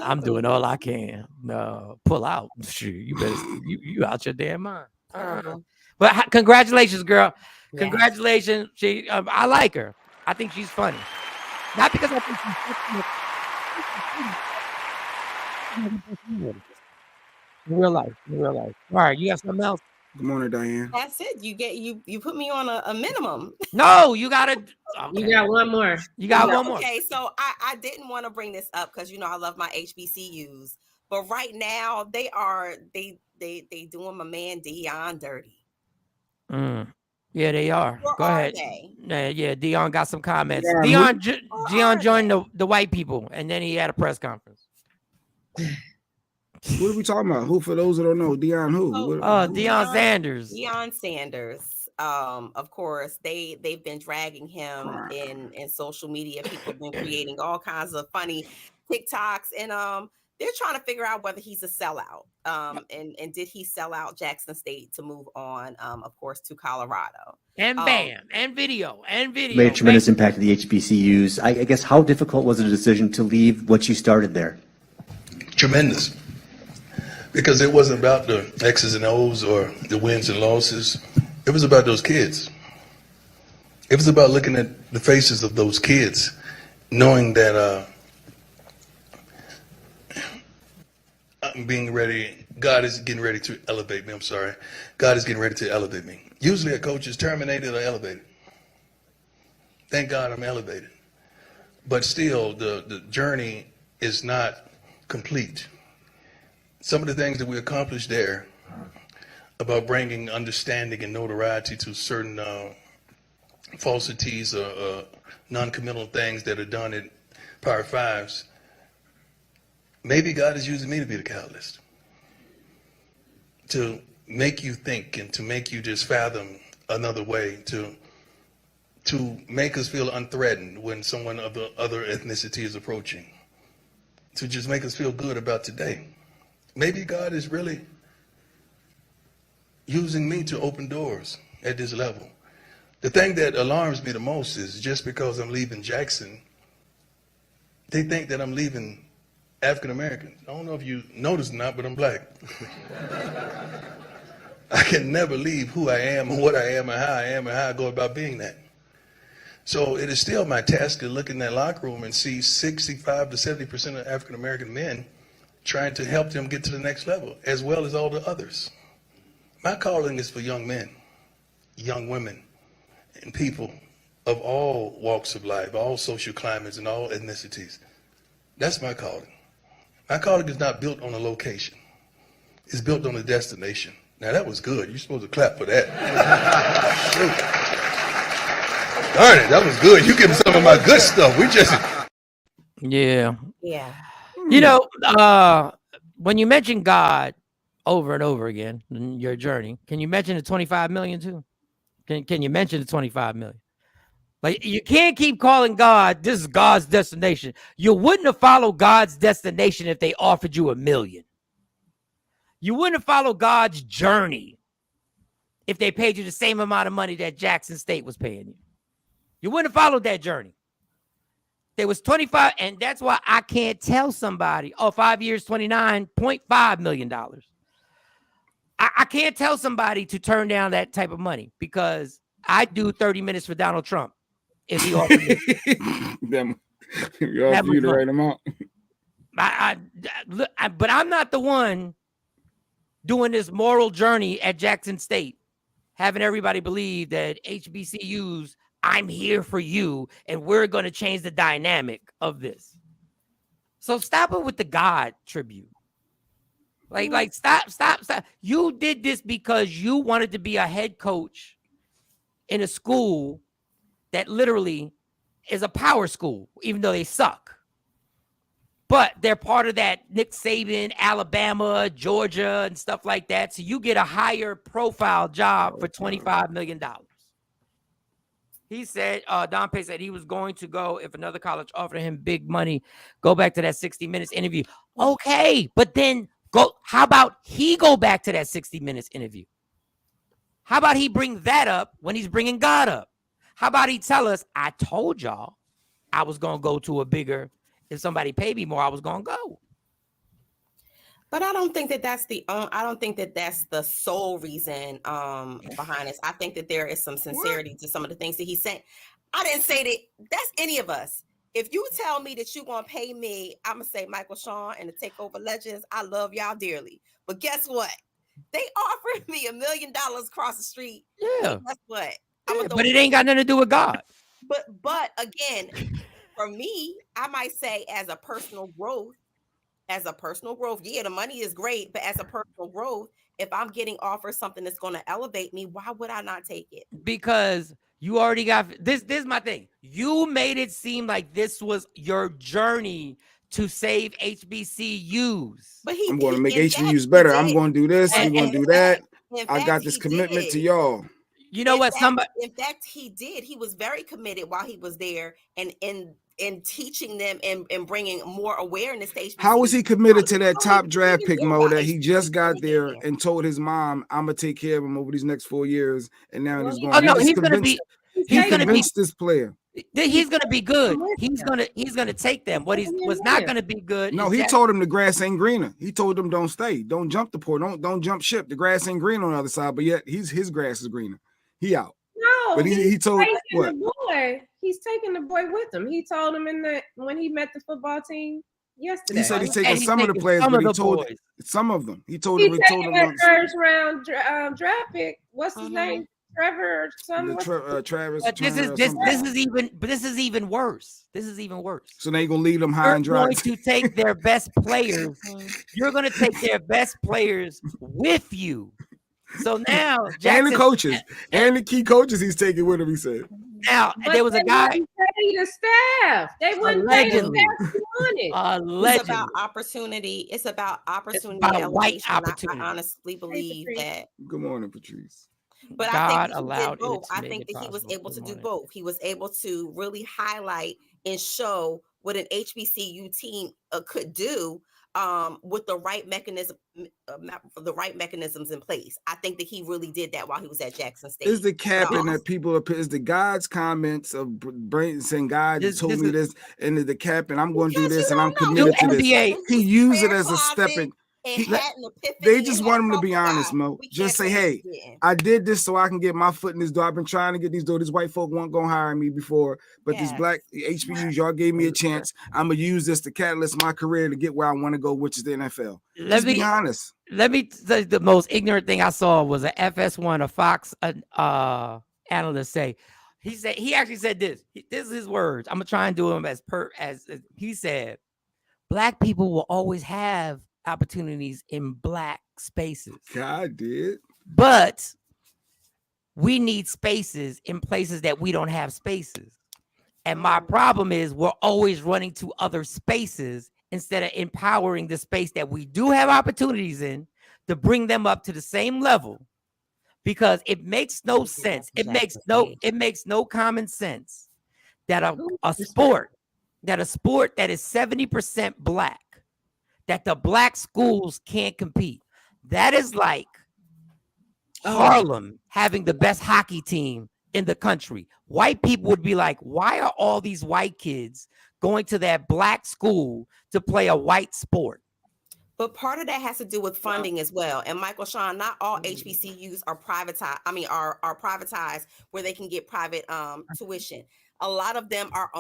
I'm doing all I can. No, pull out. Shoot, you better you out your damn mind." But congratulations, girl. Yes. Congratulations. She, I like her. I think she's funny. Not because I think she's in real life. All right, you got something else? Good morning, Diane. That's it. You put me on a minimum. No, you gotta. Okay. You got one more. You got one more. Okay, so I didn't want to bring this up because you know I love my HBCUs, but right now they doing my man Deion dirty. Yeah, they are. Or Go ahead. Yeah, Deion got some comments. Yeah, Deion joined the white people, and then he had a press conference. What are we talking about? Who, for those that don't know, Deion who? Deion Sanders. Deion Sanders. Of course, they've been dragging him in social media. People have been creating all kinds of funny TikToks, and they're trying to figure out whether he's a sellout. And did he sell out Jackson State to move on, of course, to Colorado? And bam, and video. Made a tremendous impact to the HBCUs. I guess how difficult was the decision to leave what you started there? Tremendous. Because it wasn't about the X's and O's or the wins and losses. It was about those kids. It was about looking at the faces of those kids, knowing that I'm being ready. God is getting ready to elevate me. I'm sorry. God is getting ready to elevate me. Usually a coach is terminated or elevated. Thank God I'm elevated. But still, the journey is not complete. Some of the things that we accomplished there about bringing understanding and notoriety to certain falsities or non-committal things that are done in Power Fives, maybe God is using me to be the catalyst to make you think and to make you just fathom another way to make us feel unthreatened when someone of the other ethnicity is approaching, to just make us feel good about today. Maybe God is really using me to open doors at this level. The thing that alarms me the most is just because I'm leaving Jackson, they think that I'm leaving African Americans. I don't know if you noticed or not, but I'm black. I can never leave who I am and what I am and how I am and how I go about being that. So it is still my task to look in that locker room and see 65 to 70% of African American men trying to help them get to the next level, as well as all the others. My calling is for young men, young women, and people of all walks of life, all social climates, and all ethnicities. That's my calling. My calling is not built on a location. It's built on a destination. Now that was good. You're supposed to clap for that. Darn it, that was good. You give me some of my good stuff. We just... Yeah. Yeah. You know, when you mention God over and over again in your journey, can you mention the 25 million too? Can you mention the 25 million? Like, you can't keep calling God, this is God's destination. You wouldn't have followed God's destination if they offered you $1 million. You wouldn't have followed God's journey if they paid you the same amount of money that Jackson State was paying you. You wouldn't have followed that journey. There was 25, and that's why I can't tell somebody, oh, 5 years, $29.5 million. I can't tell somebody to turn down that type of money because I'd do 30 minutes for Donald Trump if he offered me. You offer you the right amount. But I'm not the one doing this moral journey at Jackson State, having everybody believe that HBCUs, I'm here for you, and we're going to change the dynamic of this. So stop it with the God tribute. Like stop. You did this because you wanted to be a head coach in a school that literally is a power school, even though they suck. But they're part of that Nick Saban, Alabama, Georgia, and stuff like that. So you get a higher profile job for $25 million. He said, Don Pay said he was going to go if another college offered him big money, go back to that 60 Minutes interview. Okay, but then how about he go back to that 60 Minutes interview? How about he bring that up when he's bringing God up? How about he tell us, I told y'all I was going to go to a bigger, if somebody paid me more, I was going to go. But I don't think that that's the sole reason behind this. I think that there is some sincerity to some of the things that he said. I didn't say that that's any of us. If you tell me that you're going to pay me, I'm going to say Michael Shawn and the Takeover Legends, I love y'all dearly. But guess what? They offered me $1 million across the street. Yeah. And guess what? Yeah, but it ain't got nothing to do with God. But again, for me, I might say as a personal growth, yeah, the money is great, but as a personal growth, if I'm getting offered something that's going to elevate me, why would I not take it? Because you already got this. This is my thing. You made it seem like this was your journey to save HBCUs. But I'm going to make HBCUs better. I'm going to do this. I'm going to do that. I got this commitment to y'all. You know what? In fact, he did. He was very committed while he was there, and in teaching them and bringing more awareness to HBCUs. How was he committed to that top draft pick, Mo, that he just got there and told his mom, I'm going to take care of him over these next 4 years, and now he's going. Oh no, he's going to be. He's going to be this player. He's going to be good. He's going to take them. What he was not going to be good. No, he told him the grass ain't greener. He told them don't stay, don't jump the port, don't jump ship. The grass ain't green on the other side, but yet his grass is greener. He out. No, but he told what? The boy. He's taking the boy with him. He told him when he met the football team yesterday. He said he's taking some of the players, but he told some of them. He told him. He told him that first round draft pick. What's his name? Trevor. Travis. But this is even worse. This is even worse. So they gonna leave them high and dry. You're going to take their best players. You're going to take their best players with you. So now, and the coaches and the key coaches he's taking with him. He said. Now there was a guy. Pay the staff. They wouldn't pay the staff who wanted. It's about opportunity. It's about opportunity. It's about white opportunity. I honestly believe that. Good morning, Patrice. But I think God that he allowed did both. it to I make think it that he was possible. able Good to do morning. both. He was able to really highlight and show what an HBCU team could do with the right mechanisms in place. I think that he really did that while he was at Jackson State. Is the capping that people are, is the God's comments of brain saying God told me this, and the capping, I'm going to do this, and I'm committed to this. He used it as a stepping. They just want him to be honest, Mo. Just say, hey, I did this so I can get my foot in this door. I've been trying to get these doors. These white folk weren't going to hire me before, but these black HBUs, y'all gave me a chance. I'm going to use this to catalyst my career to get where I want to go, which is the NFL. Just be honest. Let me say the most ignorant thing I saw was a FS1, a Fox analyst say. He actually said this. This is his words. I'm gonna try and do him as he said. Black people will always have opportunities in black spaces. God did. But we need spaces in places that we don't have spaces. And my problem is we're always running to other spaces instead of empowering the space that we do have opportunities in to bring them up to the same level, because it makes no sense. It makes no common sense that a sport that is 70% black, that the black schools can't compete. That is like Harlem having the best hockey team in the country. White people would be like, why are all these white kids going to that black school to play a white sport? But part of that has to do with funding as well. And Michael Shawn, not all HBCUs are privatized. Are privatized where they can get private tuition. A lot of them are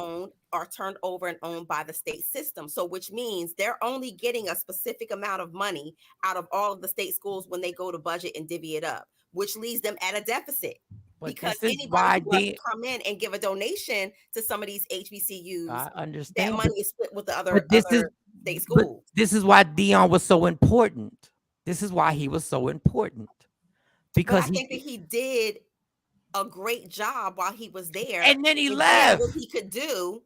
turned over and owned by the state system. So which means they're only getting a specific amount of money out of all of the state schools when they go to budget and divvy it up, which leaves them at a deficit. But because anybody who wants to come in and give a donation to some of these HBCUs, I understand that money is split with the other state schools. But this is why Deion was so important. This is why he was so important. Because I think that he did a great job while he was there. And then he left. What he could do.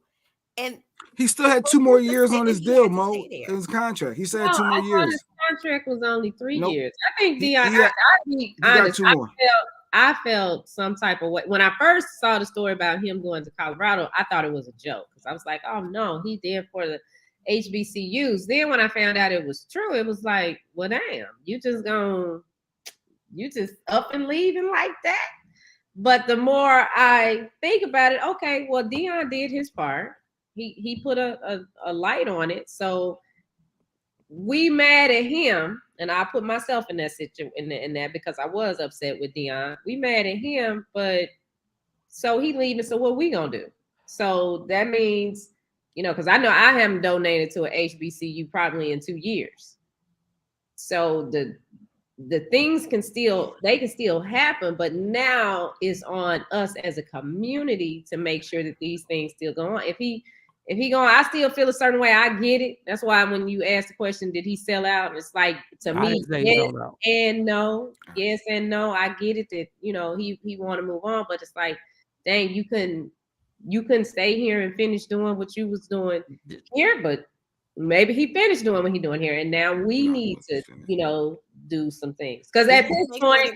And he still had 2 more years on his deal, Mo, in his contract. He said 2 more years. His contract was only 3 Nope. years. I think Deion, I'll be got honest, 2 more. I felt some type of way. When I first saw the story about him going to Colorado, I thought it was a joke. Because I was like, oh no, he's there for the HBCUs. Then when I found out it was true, it was like, well, damn, you just up and leaving like that. But the more I think about it, okay, well, Deion did his part. He put a light on it. So we mad at him, and I put myself in that situation in that because I was upset with Deion. We mad at him, but so he leaving. So what we gonna do? So that means, because I know I haven't donated to an HBCU probably in 2 years. So the things can still happen, but now it's on us as a community to make sure that these things still go on. If he going, I still feel a certain way. I get it. That's why when you ask the question, did he sell out? It's like, to me, yes and no. Yes and no. I get it that he want to move on, but it's like, dang, you couldn't stay here and finish doing what you was doing here, but maybe he finished doing what he's doing here, and now we need to, do some things. Because at this point,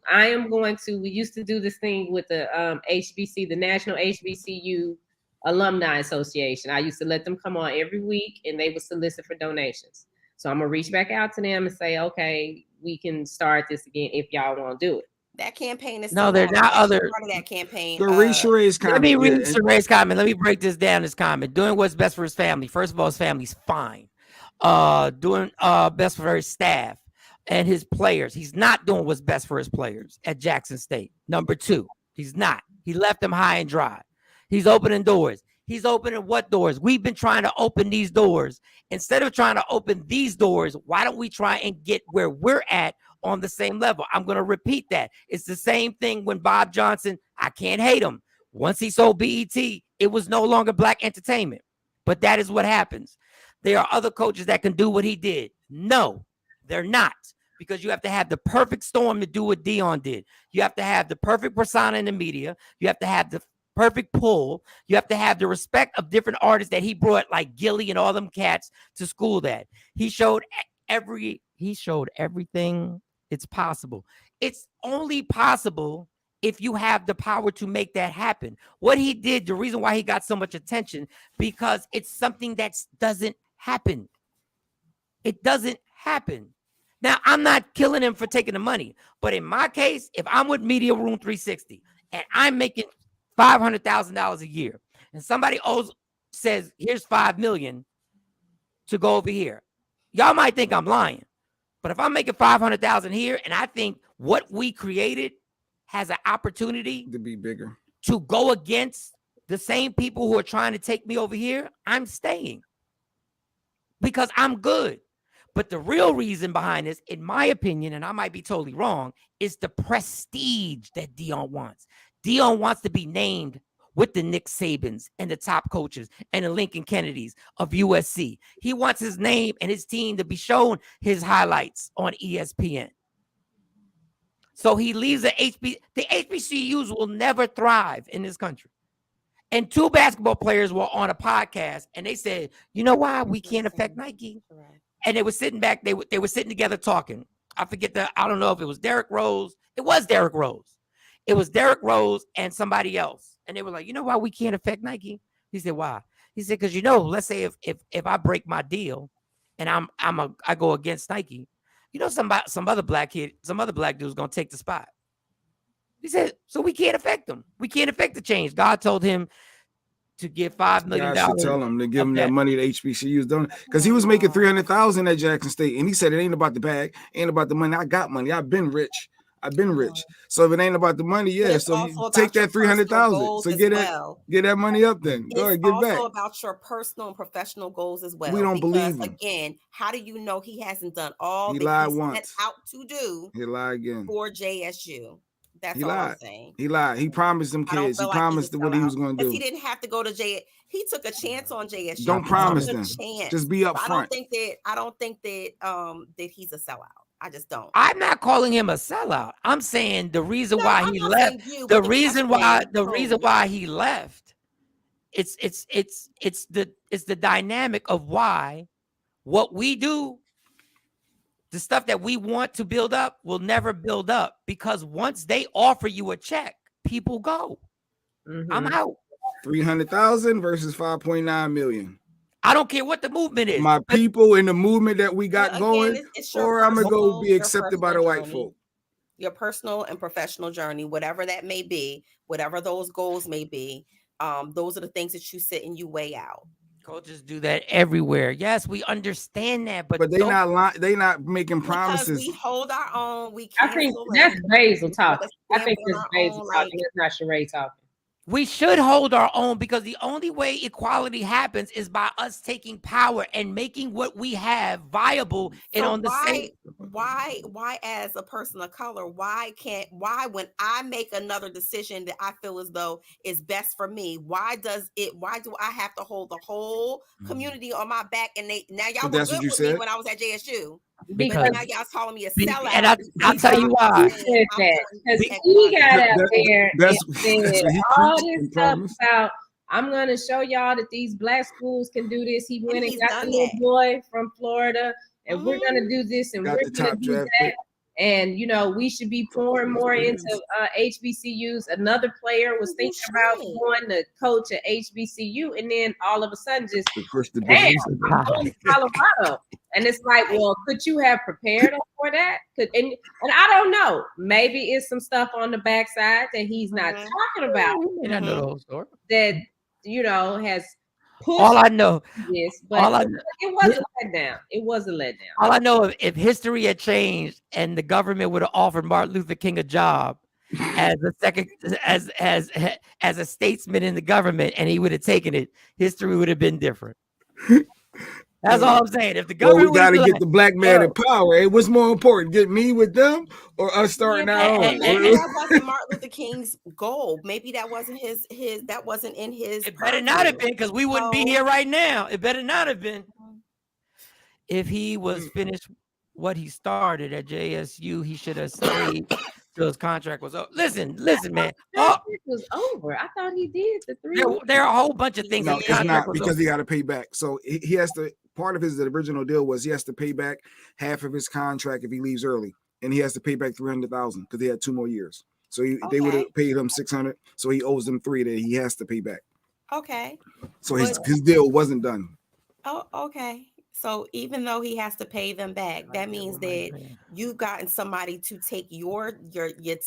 I am going to. We used to do this thing with the HBC, the National HBCU Alumni Association. I used to let them come on every week, and they would solicit for donations. So I'm gonna reach back out to them and say, okay, we can start this again if y'all want to do it. That campaign is no, they're not other part of that campaign. Sharae's comment. Let me read Sharae's comment. Let me break this down. This comment: doing what's best for his family. First of all, his family's fine. Doing best for his staff and his players. He's not doing what's best for his players at Jackson State. Number 2, he's not. He left them high and dry. He's opening doors. He's opening what doors? We've been trying to open these doors. Instead of trying to open these doors, why don't we try and get where we're at on the same level? I'm going to repeat that. It's the same thing when Bob Johnson, I can't hate him. Once he sold BET, it was no longer black entertainment. But that is what happens. There are other coaches that can do what he did. No, they're not. Because you have to have the perfect storm to do what Deion did. You have to have the perfect persona in the media. You have to have the perfect pull. You have to have the respect of different artists that he brought, like Gilly and all them cats, to school that. He showed everything it's possible. It's only possible if you have the power to make that happen. What he did, the reason why he got so much attention, because it's something that doesn't happen. It doesn't happen. Now, I'm not killing him for taking the money, but in my case, if I'm with Media Room 360 and I'm making $500,000 a year, and somebody says, here's $5 million to go over here, y'all might think I'm lying, but if I'm making $500,000 here and I think what we created has an opportunity to be bigger, to go against the same people who are trying to take me over here, I'm staying because I'm good. But the real reason behind this, in my opinion, and I might be totally wrong, is the prestige that Deion wants. Deion wants to be named with the Nick Sabans and the top coaches and the Lincoln Kennedys of USC. He wants his name and his team to be shown his highlights on ESPN. So he leaves the HBCUs will never thrive in this country. And two basketball players were on a podcast and they said, you know why we can't affect Nike? And they were sitting back, they were sitting together talking. I don't know if it was Derrick Rose. It was Derrick Rose. It was Derrick Rose and somebody else. And they were like, you know why we can't affect Nike? He said, why? He said, because let's say if I break my deal and I go against Nike, some other black dude's gonna take the spot. He said, so we can't affect them. We can't affect the change. God told him to give $5 million. God should tell him to give him that money that HBCUs don't, because he was making $300,000 at Jackson State, and he said it ain't about the bag, ain't about the money. I got money. I've been rich. So if it ain't about the money, so you take that $300,000. So get that money up then. Go ahead, get back. It's also about your personal and professional goals as well. We don't believe him. Again, how do you know he hasn't done all he that lied he's once. set out to do? He lied again for JSU. That's he all lied. I'm saying. He lied. He promised them kids. He promised what he was going to do. He didn't have to go to He took a chance on JSU. Don't promise them. Just be up front. I don't think that he's a sellout. I just don't. I'm not calling him a sellout. I'm saying the reason why he left. The reason why he left. It's the dynamic of why what we do. The stuff that we want to build up will never build up because once they offer you a check, people go. Mm-hmm. I'm out. 300,000 versus 5.9 million. I don't care what the movement is. My people in the movement that we got going, or I'm gonna go be accepted by the white folk. Your personal and professional journey, whatever that may be, whatever those goals may be, those are the things that you sit and you weigh out. Coaches do that everywhere. Yes, we understand that, but they not making promises. We hold our own. I think that's Basil talking. I think it's Basil talking. It's not Sheree talking. We should hold our own because the only way equality happens is by us taking power and making what we have viable and on the same. Why as a person of color, why when I make another decision that I feel as though is best for me, why do I have to hold the whole community on my back? And now y'all were good with me when I was at JSU. Because now y'all's calling me a sellout. And I'll tell you why. Because he got out there and said all this stuff about, I'm going to show y'all that these black schools can do this. He went and got the little boy from Florida, and we're going to do this, and we're going to do that. And, we should be pouring more into HBCUs. Another player was thinking about going to coach at HBCU, and then all of a sudden just, damn, I'm going to Colorado. And it's like, well, could you have prepared for that? And I don't know. Maybe it's some stuff on the backside that he's not talking about. And I know the whole story. That, has pushed all I know. This, but it was a letdown. It was a letdown. All I know, if history had changed and the government would have offered Martin Luther King a job as a statesman in the government, and he would have taken it, history would have been different. That's all I'm saying. If the government, we got to get the black man in power. Hey, what's more important, get me with them or us starting our own? Maybe that wasn't Martin Luther King's goal. Maybe that wasn't his. That wasn't in his. It better not have been, because we wouldn't be here right now. It better not have been. If he was finished what he started at JSU, he should have stayed till his contract was over. Listen, man. It was over. I thought he did the 3. There are a whole bunch of things. No, it's not, because he got to pay back. So he has to. Part of his original deal was he has to pay back half of his contract if he leaves early. and he has to pay back $300,000 because he had 2 more years. So they would have paid him $600. So he owes them $300 that he has to pay back. Okay. So his deal wasn't done. Oh, okay. So even though he has to pay them back, that means that you've gotten somebody to take your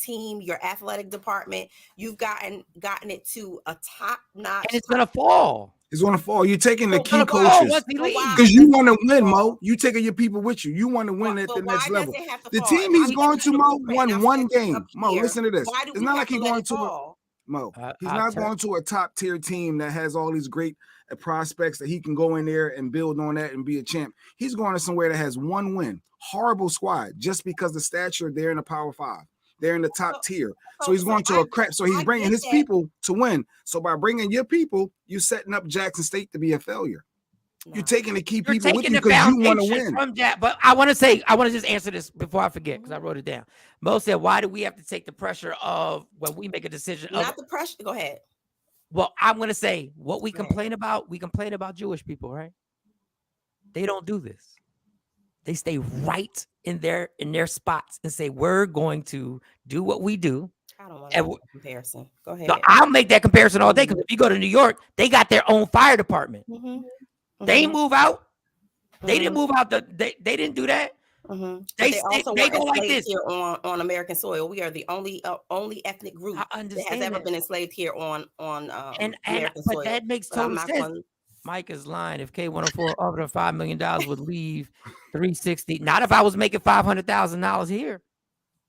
team, your athletic department. You've gotten it to a top notch. And it's gonna fall. It's gonna fall. You're taking the key coaches because you want to win, Mo. You taking your people with you. You want to win at the next level. The team he's going to, Mo, won 1 game. Mo, listen to this. It's not like he's going to Mo. He's not going to a top tier team that has all these great prospects that he can go in there and build on that and be a champ. He's going to somewhere that has 1 win. Horrible squad, just because the stature they're in the Power 5. They're in the top tier. So he's going to a crap. So he's bringing his people to win. So by bringing your people, you're setting up Jackson State to be a failure. You're taking the key people with you because you want to win. From that, but I want to just answer this before I forget because I wrote it down. Mo said, why do we have to take the pressure of when we make a decision? Not the pressure. Go ahead. Well, I'm going to say what we complain about. We complain about Jewish people, right? They don't do this. They stay right in their spots and say, we're going to do what we do. I don't want to make a comparison. Go ahead. No, I'll make that comparison all day because if you go to New York, they got their own fire department. They ain't move out. They didn't move out. They didn't do that. They go like this here on American soil. We are the only ethnic group that has ever been enslaved here on American soil. But that makes total sense. Mike is lying. If K104 offered him $5 million, would leave 360. Not if I was making $500,000 here.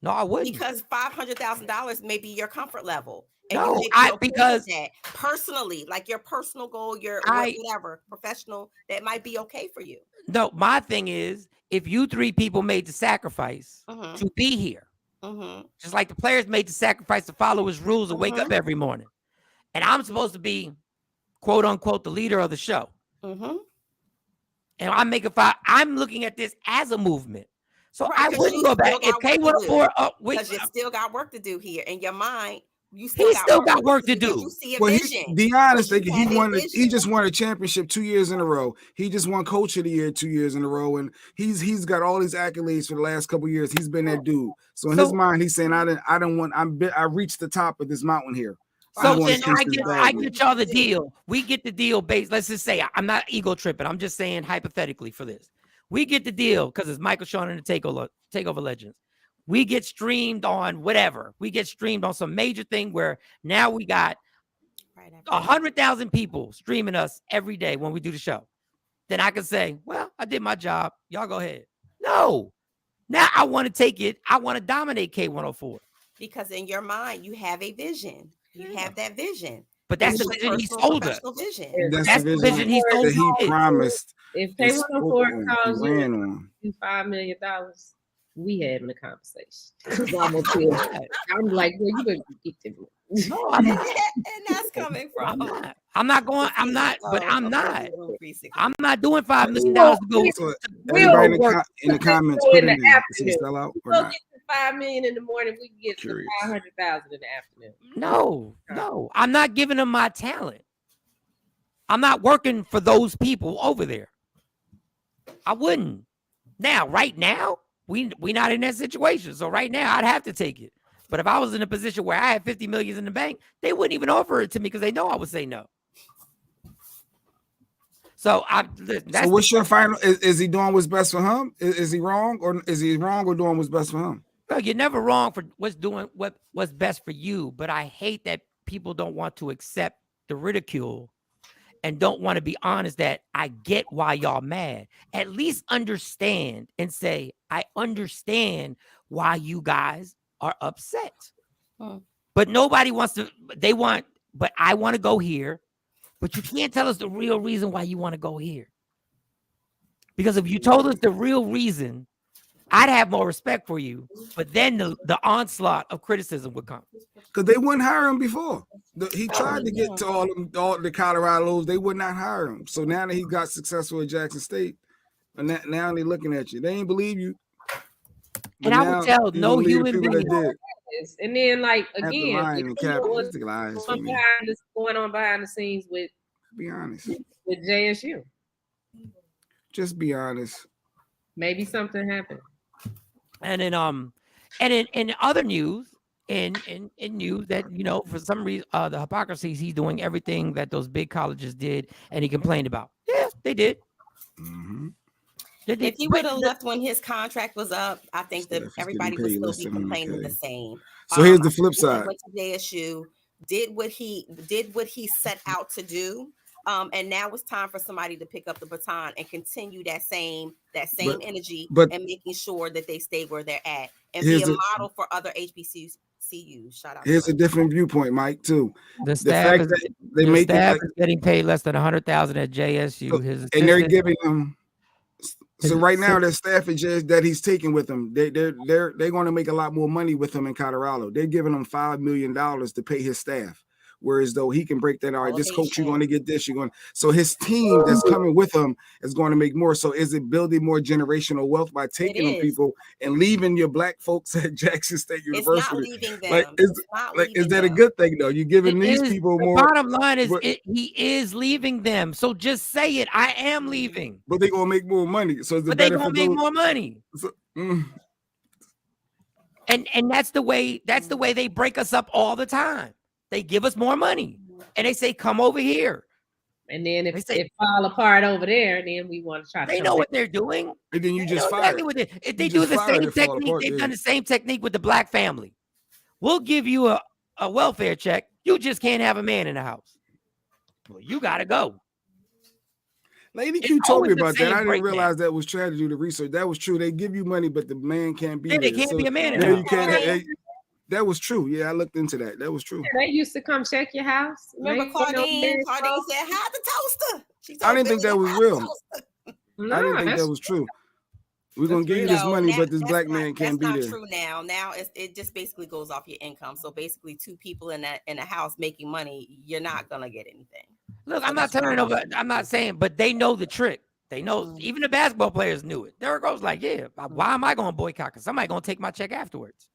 No, I wouldn't. Because $500,000 may be your comfort level. And no, because that personally, like your personal goal, your whatever professional, that might be okay for you. No, my thing is, if you 3 people made the sacrifice to be here, just like the players made the sacrifice to follow his rules and wake up every morning, and I'm supposed to be, quote unquote, the leader of the show, and I'm making I'm looking at this as a movement. So I wouldn't go back if K104 because you still got work to do here in your mind. He still got work to do. You see a vision. Be honest, he just won a championship 2 years in a row. He just won Coach of the Year 2 years in a row, and he's got all these accolades for the last couple of years. He's been that dude. So in his mind, he's saying, I reached the top of this mountain here. So then I get y'all the deal. We get the deal based. Let's just say I'm not ego tripping. I'm just saying hypothetically for this. We get the deal because it's Michael Shawn and the Takeover Legends. We get streamed on whatever. We get streamed on some major thing where now we got 100,000 people streaming us every day when we do the show. Then I can say, well, I did my job. Y'all go ahead. No. Now I want to take it. I want to dominate K104. Because in your mind, you have a vision. You have that vision. But that's the vision he sold us. That's the vision he sold he promised. If K104 calls you $5 million, we having a conversation. I'm like, well, you better get to me. No, I'm not. And that's coming from. I'm not doing $5 million to go. So everybody in the comments, put in there. Is he sell out or not? $5 million in the morning, we can get to 500,000 in the afternoon. No, I'm not giving them my talent. I'm not working for those people over there. I wouldn't. Now, right now, we not in that situation. So right now, I'd have to take it. But if I was in a position where I had 50 million in the bank, they wouldn't even offer it to me because they know I would say no. So so what's your final? Is he doing what's best for him? Is he wrong, or is he wrong or doing what's best for him? Well, you're never wrong for what's best for you. But I hate that people don't want to accept the ridicule and don't want to be honest that I get why y'all mad. At least understand and say, I understand why you guys are upset. But nobody wants to, but I want to go here. But you can't tell us the real reason why you want to go here. Because if you told us the real reason, I'd have more respect for you. But then the onslaught of criticism would come. Because they wouldn't hire him before. He tried to get to all the Colorados. They would not hire him. So now that he got successful at Jackson State, and now they're looking at you. They ain't believe you. But and I would tell no human being. And then, like, again, what's going on behind the scenes with, be honest, with JSU. Just be honest. Maybe something happened. And in other news, in news that, you know, for some reason, the hypocrisies, he's doing everything that those big colleges did, and he complained about. Yeah, they did. Mm-hmm. If he would have left when his contract was up, I think that Steph is everybody getting would paid still less be than complaining the 100K. same. So here's the I flip think he side. went to JSU, did what he set out to do, and now it's time for somebody to pick up the baton and continue that same energy and making sure that they stay where they're at and be a model for other HBCUs. Shout out. Here's a different viewpoint, Mike. Too the the staff fact is that they the make it staff like, is getting paid less than 100,000 at JSU. His and they're assistant, giving them. So his right now, assistant- the staff is just that he's taking with him. They're going to make a lot more money with him in Colorado. They're giving him $5 million to pay his staff. Whereas though he can break that, all right, this coach, you're going to get this, you're going. So his team that's coming with him is going to make more. So is it building more generational wealth by taking them people and leaving your black folks at Jackson State University? It's not leaving them. Is that a good thing though? You're giving these people more. Bottom line is, he is leaving them. So just say it. I am leaving. But they're gonna make more money. So is it but they're better gonna for make those? more money. So, And that's the way they break us up all the time. They give us more money and they say, come over here. And then if it fall apart over there, then we want to try to. They know what they're doing. And then you just exactly what if they do the same technique, they've done the same technique with the black family. We'll give you a welfare check. You just can't have a man in the house. Well, you gotta go. Lady Q told me about that. I didn't realize that was trying to do the research. That was true. They give you money, but the man can't be there. They can't be a man in the you house. can't. That was true. Yeah, I looked into that. That was true. They used to come check your house. Remember Claudine? Claudine said, "Hide the toaster." I didn't think that was real. No, I didn't think that was true. We're gonna give you this money, but this black man can't be there. That's not true now. Now it just basically goes off your income. So basically, two people in a house making money, you're not gonna get anything. Look, I'm not telling over. I'm not saying, but they know the trick. They know. Even the basketball players knew it. Derrick Rose like, yeah. Why am I going to boycott? Because somebody gonna take my check afterwards.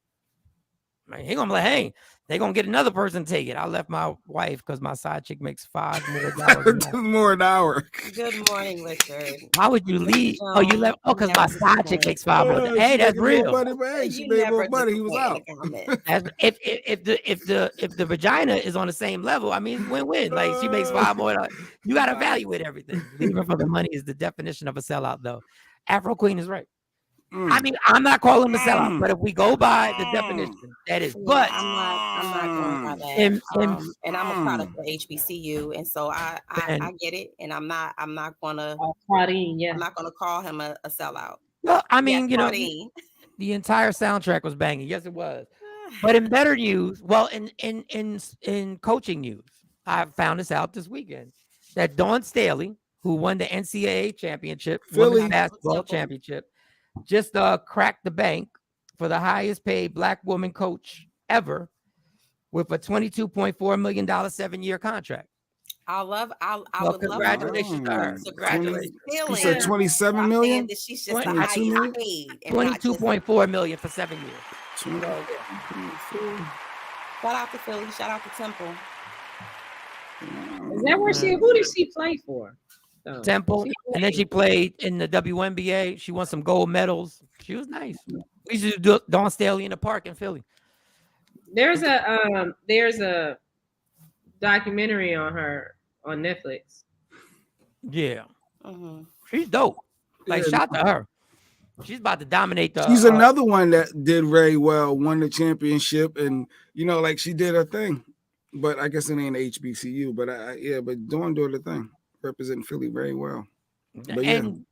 Man, he gonna be like, hey, they gonna get another person to take it. I left my wife because my side chick makes $5 more an hour. Good morning, Richard. Why would you leave? Oh, you left? Oh, because my side chick makes $5 more. Hey, that's real. She made more money. He was out. If the vagina is on the same level, I mean, win-win. Like she makes $5 more. You gotta evaluate everything. Leaving for the money is the definition of a sellout, though. Afro Queen is right. I mean, I'm not calling him a sellout, but if we go by the definition, that is. But I'm not going by that. And I'm a product of HBCU, and so I get it. And I'm not gonna. Claudine, yeah. I'm not gonna call him a sellout. Well, I mean, yes, you know, Claudine. The entire soundtrack was banging. Yes, it was. But in better news, well, in coaching news, I found this out this weekend that Dawn Staley, who won the NCAA championship, women's basketball championship, just cracked the bank for the highest paid black woman coach ever with a $22.4 million 7-year contract. I would congratulations to her. Congratulations. You said 27 million? She's just the highest paid. 22.4 million for 7 years. Shout out to Philly. Shout out to Temple. Is that where who did she play for? Temple, and then she played in the WNBA. She won some gold medals. She was nice. We used to do Dawn Staley in the park in Philly. There's a documentary on her on Netflix. Yeah, she's dope. Like, shout to her. She's about to dominate the. She's another one that did very well, won the championship, and like she did her thing. But I guess it ain't HBCU. But but Dawn doing the thing. Representing Philly very well. But and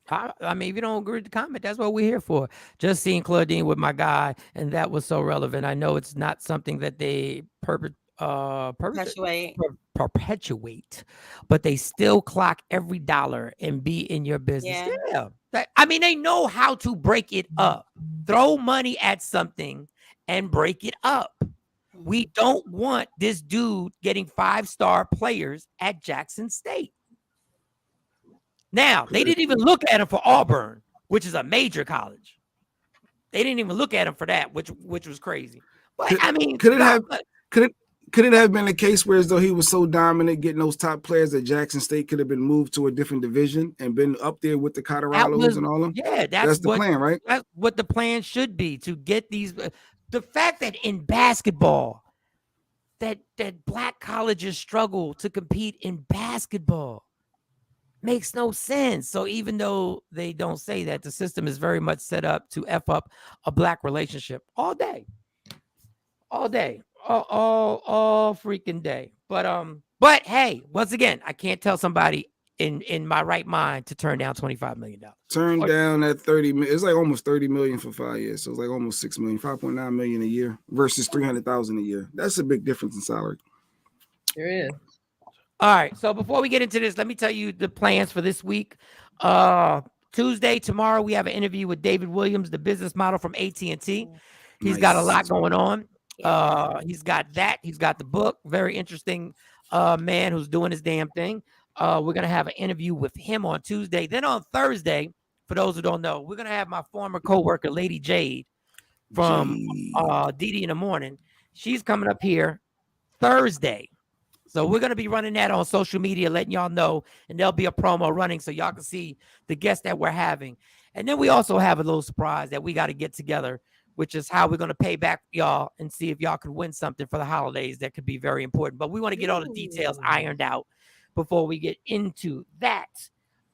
I mean, if you don't agree with the comment, that's what we're here for. Just seeing Claudine with my guy, and that was so relevant. I know it's not something that they perpetuate, but they still clock every dollar and be in your business. Yeah. I mean, they know how to break it up. Throw money at something and break it up. We don't want this dude getting 5-star players at Jackson State. Now, they didn't even look at him for Auburn, which is a major college. They didn't even look at him for that, which was crazy. But I mean, could Could it have been a case where as though he was so dominant getting those top players that Jackson State could have been moved to a different division and been up there with the Colorados and all them? Yeah, that's the plan, right? That's what the plan should be, to get these. The fact that in basketball, that black colleges struggle to compete in basketball makes no sense. So even though they don't say that, the system is very much set up to F up a black relationship all day. All freaking day. But hey, once again, I can't tell somebody in my right mind to turn down $25 million. Turn down that 30 million. It's like almost 30 million for 5 years. So it's like almost 6 million, 5.9 million a year versus 300,000 a year. That's a big difference in salary. There is. All right. So before we get into this, let me tell you the plans for this week. Tuesday, tomorrow, we have an interview with David Williams, the business model from AT&T. He's got a lot going on. He's got that. He's got the book. Very interesting man who's doing his damn thing. We're going to have an interview with him on Tuesday. Then on Thursday, for those who don't know, we're going to have my former coworker, Lady Jade, from DD in the Morning. She's coming up here Thursday. So we're going to be running that on social media, letting y'all know, and there'll be a promo running so y'all can see the guests that we're having. And then we also have a little surprise that we got to get together, which is how we're going to pay back y'all and see if y'all could win something for the holidays. That could be very important. But we want to get all the details ironed out before we get into that.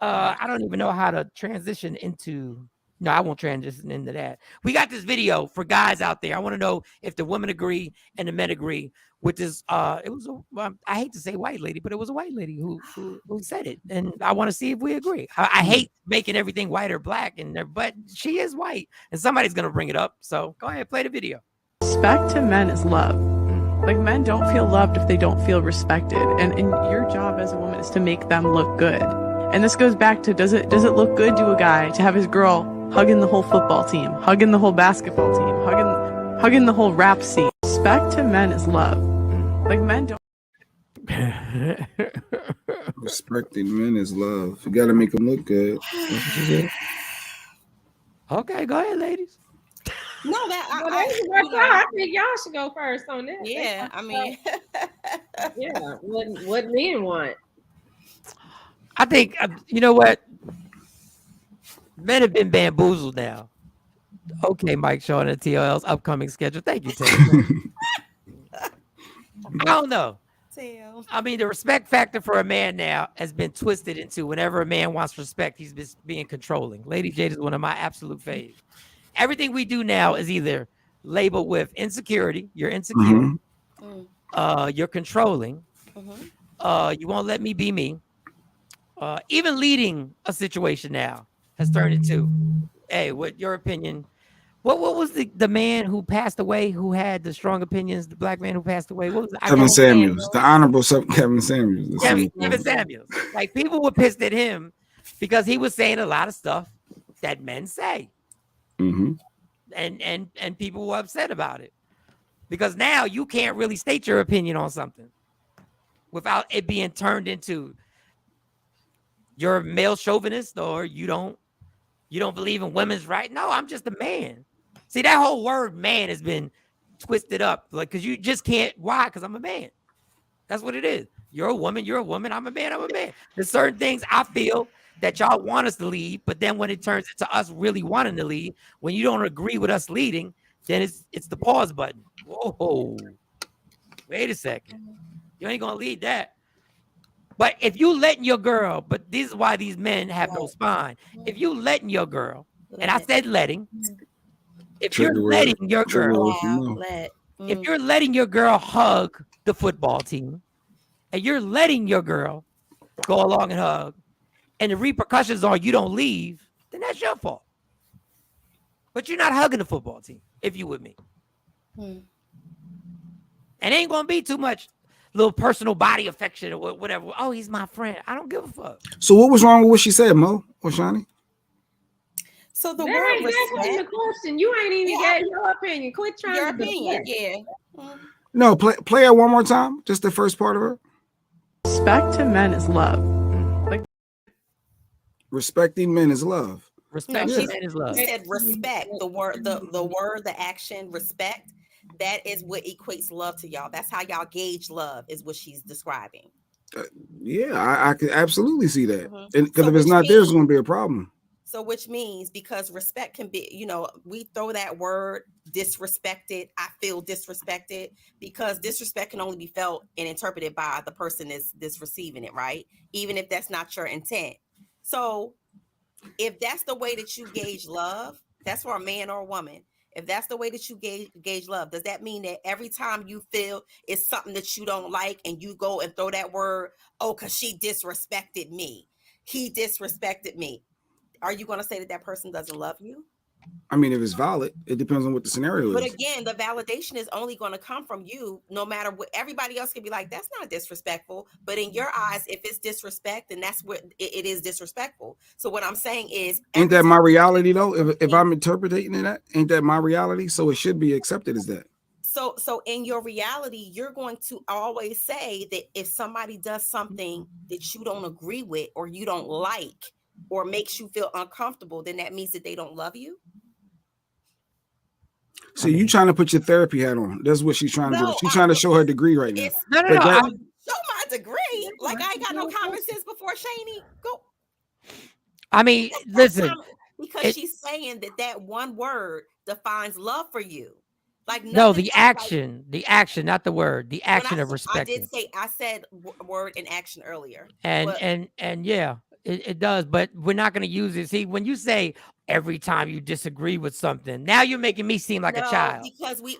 I don't even know how to transition into... No, I won't transition into that. We got this video for guys out there. I want to know if the women agree and the men agree with this. It was I hate to say white lady, but it was a white lady who said it, and I want to see if we agree. I hate making everything white or black, but she is white, and somebody's gonna bring it up. So go ahead, play the video. Respect to men is love. Like, men don't feel loved if they don't feel respected, and your job as a woman is to make them look good. And this goes back to, does it look good to a guy to have his girl hugging the whole football team, hugging the whole basketball team, hugging the whole rap scene? Respect to men is love. Like, men don't. Respecting men is love. You got to make them look good. Okay, go ahead, ladies. No, I think y'all should go first on that. Yeah, I mean, yeah. What men want? I think you know what. Men have been bamboozled now. Okay, Mike Shawn and TLL's upcoming schedule. Thank you, Taylor. I don't know. I mean, the respect factor for a man now has been twisted into whenever a man wants respect, he's been being controlling. Lady Jade is one of my absolute faves. Everything we do now is either labeled with insecurity. You're insecure. You're controlling. You won't let me be me. Even leading a situation now has turned into, hey, what your opinion? What was the man who passed away who had the strong opinions? The black man who passed away. What was it? Kevin Samuels, the honorable Kevin Samuels. Kevin Samuels. Like, people were pissed at him because he was saying a lot of stuff that men say, and people were upset about it because now you can't really state your opinion on something without it being turned into you're a male chauvinist or you don't believe in women's rights. No, I'm just a man. See, that whole word man has been twisted up, like, because you just can't. Why? Because I'm a man. That's what it is. You're a woman. I'm a man. There's certain things I feel that y'all want us to lead, but then when it turns into us really wanting to lead, when you don't agree with us leading, then it's the pause button. Whoa, wait a second. You ain't gonna lead that. But if you letting your girl, but this is why these men have no spine. If you letting your girl, and I said letting, if you're letting your girl, if you're letting your girl hug the football team, and you're letting your girl go along and hug, and the repercussions are you don't leave, then that's your fault. But you're not hugging the football team, if you with me. And ain't gonna be too much little personal body affection or whatever. Oh, he's my friend. I don't give a fuck. So what was wrong with what she said, Mo or Shani? So the that word ain't the question. You ain't even got your opinion. Quit trying your to opinion. deflect. Yeah. No, play it one more time. Just the first part of it. Respect to men is love. Like, respecting men is love. Respecting men is love. You said respect. The word, the action, respect. That is what equates love to y'all. That's how y'all gauge love, is what she's describing. Yeah, I could absolutely see that. Mhm. And because So if it's which not there, it's means- going to be a problem. So which means, because respect can be, we throw that word disrespected. I feel disrespected, because disrespect can only be felt and interpreted by the person that's receiving it, right? Even if that's not your intent. So if that's the way that you gauge love, that's for a man or a woman. If that's the way that you gauge love, does that mean that every time you feel it's something that you don't like and you go and throw that word, oh, because she disrespected me, he disrespected me, are you going to say that that person doesn't love you? I mean, if it's valid, it depends on what the scenario But is. again, the validation is only going to come from you, no matter what. Everybody else can be like, that's not disrespectful. But in your eyes, if it's disrespect, then that's what it is, disrespectful. So what I'm saying is, Ain't that my reality though? If I'm interpreting that, ain't that my reality? So it should be accepted as that. So in your reality, you're going to always say that if somebody does something that you don't agree with, or you don't like, or makes you feel uncomfortable, then that means that they don't love you. So you trying to put your therapy hat on. That's what she's trying to do. She's trying to show her degree right now. No. But that- Show my degree. Like, I ain't got no common sense before, Shani. Go. I mean, listen. Because she's saying that one word defines love for you. Like, no, the action, not the word, the action of respect. I said word and action earlier. And yeah, it does, but we're not going to use it. See, when you say every time you disagree with something, now you're making me seem like a child. Because we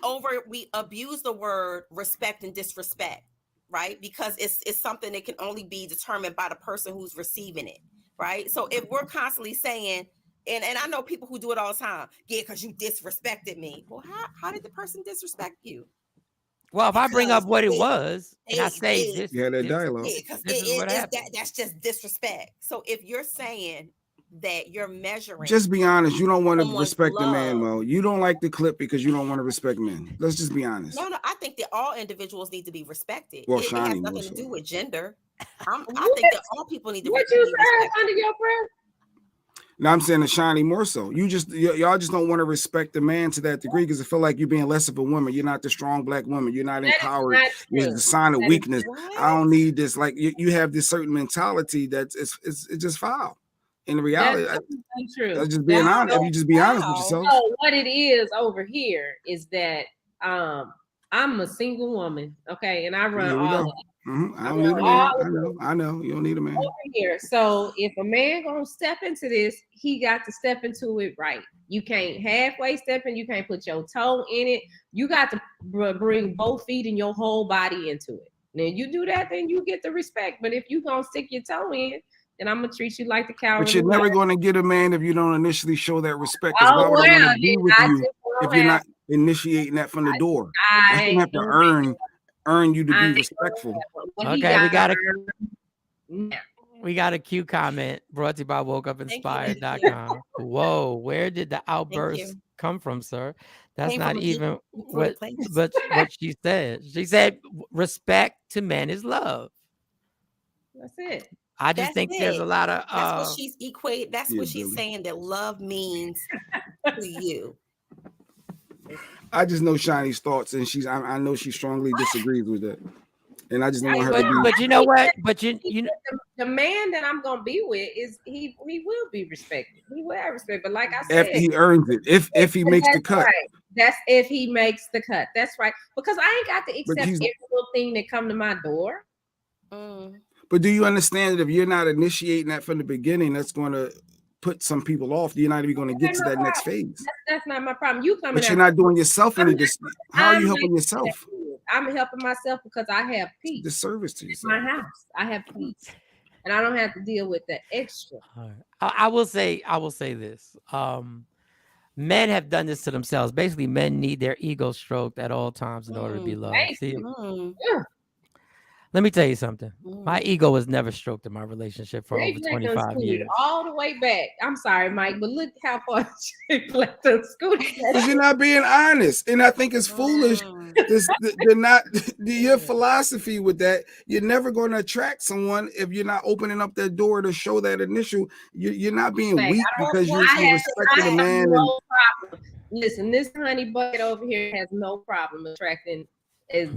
abuse the word respect and disrespect, right? Because it's something that can only be determined by the person who's receiving it, right? So if we're constantly saying, and I know people who do it all the time, yeah, because you disrespected me. Well, how did the person disrespect you? Well, if I bring up what it was and I say this, that dialogue. This is what happened. That's just disrespect. So if you're saying that you're measuring, just be honest. You don't want to respect the man, Mo. You don't like the clip because you don't want to respect men. Let's just be honest. No, I think that all individuals need to be respected. Well, it has Shani nothing more to so. do with gender. I think that all people need to be What you respected. said under your breath? Now I'm saying to Shani more so. Y'all just don't want to respect the man to that degree because it feel like you're being less of a woman. You're not the strong black woman. You're not empowered. It's the sign of weakness. I don't need this. Like you have this certain mentality that's it's just foul. In the reality, that's true. That's just being honest. If you just be honest with yourself. So what it is over here is that I'm a single woman, okay, and I run all of it. I don't need a man. I know. You don't need a man. Over here. So if a man gonna step into this, he got to step into it right. You can't halfway step in. You can't put your toe in it. You got to bring both feet and your whole body into it. Then you do that, then you get the respect. But if you gonna stick your toe in, then I'm gonna treat you like the coward. But you're never going to get a man if you don't initially show that respect. Why would I want to be with you if you're not initiating that from the door? I shouldn't have to earn you to be respectful. Okay, we got a Q comment brought to you by WokeUpInspired.com. Whoa, where did the outburst come from, sir? That's not even what she said. She said respect to men is love. That's it. I just think there's a lot of that's what she's equate. That's what she's saying that love means to you. I just know Shani's thoughts, and I know she strongly disagrees with that, and I just don't want her to be. But you know what? But you know, the man that I'm gonna be with is he will be respected. He will have respect. But like I said, after he earns it, if he makes the cut, right. That's if he makes the cut. That's right. Because I ain't got to accept every little thing that come to my door. But do you understand that if you're not initiating that from the beginning, that's going to put some people off? You're not even going to get to that next phase. That's not my problem. You coming, but you're not doing yourself any. How are you helping yourself? I'm helping myself because I have peace. The service to yourself. My house, I have peace, and I don't have to deal with the extra. I will say this. Men have done this to themselves. Basically, men need their ego stroked at all times in order to be loved. See? Let me tell you something. My ego was never stroked in my relationship for over 25 years. All the way back. I'm sorry, Mike, but look how far she left the school. Because you're not being honest. And I think it's foolish. Your philosophy with that, you're never going to attract someone if you're not opening up that door to show that initial. You're not being weak because you respect the man. listen, this honey bucket over here has no problem attracting as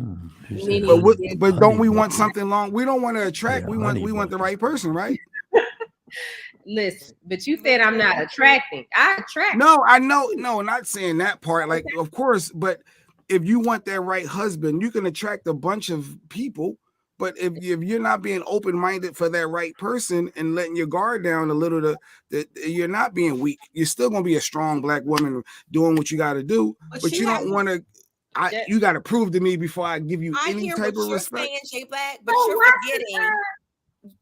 many. But don't we want something long? We don't want to attract. We want the right person, right? Listen, but you said I'm not attracting. I attract. No, I know. No, not saying that part. Like, of course, but if you want that right husband, you can attract a bunch of people. But if you're not being open-minded for that right person and letting your guard down a little, you're not being weak. You're still gonna be a strong black woman doing what you got to do. But you don't want to. You got to prove to me before I give you any type of respect. Saying, J Black, but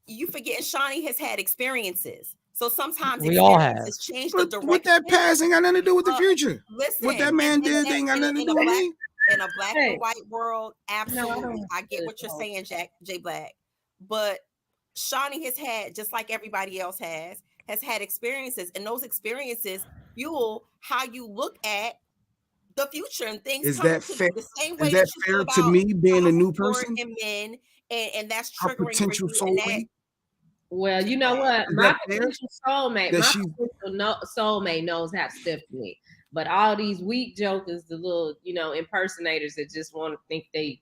you're forgetting Shawnee has had experiences. So sometimes we all have. Changed the direction. What that past ain't got nothing to do with the future. Listen, what that man did ain't got nothing to do with me. In a black and white world, absolutely. I get what you're saying, J Black. But Shawnee has had, just like everybody else has had experiences, and those experiences fuel how you look at the future and things. Is that fair? The same way is that fair to me being a new person? And men, and that's triggering her potential soulmate. Well, you know what? My potential soulmate, soulmate knows how to step to me. But all these weak jokers, the little, impersonators that just want to think they,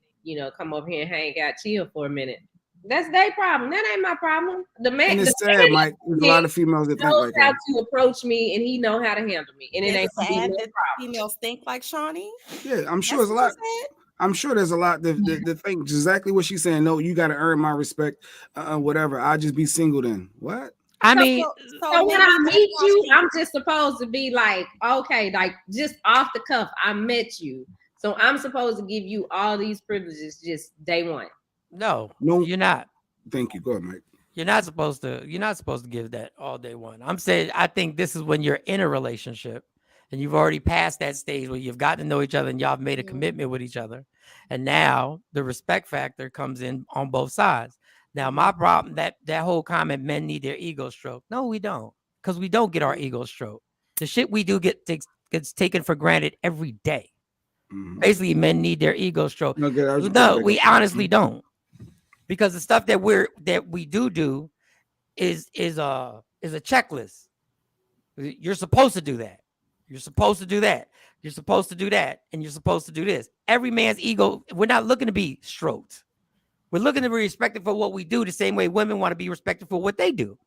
come up here and hang out, chill for a minute. That's their problem. That ain't my problem. The man, and it's sad, Mike. There's a lot of females that think like that. Knows how to approach me, and he know how to handle me. And it ain't sad that females think like Shawnee. Yeah, I'm sure there's a lot. I'm sure there's a lot that think exactly what she's saying. No, you got to earn my respect. Whatever. I'll just be single then. What? I mean, so when I meet you, I'm just supposed to be like, okay, like just off the cuff, I met you. So I'm supposed to give you all these privileges just day one. No, you're not. Thank you. Go ahead, Mike. You're not supposed to give that all day one. I'm saying I think this is when you're in a relationship and you've already passed that stage where you've gotten to know each other and y'all have made a commitment with each other. And now the respect factor comes in on both sides. Now, my problem, that whole comment, men need their ego stroked. No, we don't, because we don't get our ego stroked. The shit we do gets taken for granted every day. Mm-hmm. Basically, men need their ego stroked. No, we honestly don't, because the stuff that we do is a checklist. You're supposed to do that. You're supposed to do that. You're supposed to do that, and you're supposed to do this. Every man's ego. We're not looking to be stroked. We're looking to be respected for what we do, the same way women want to be respected for what they do.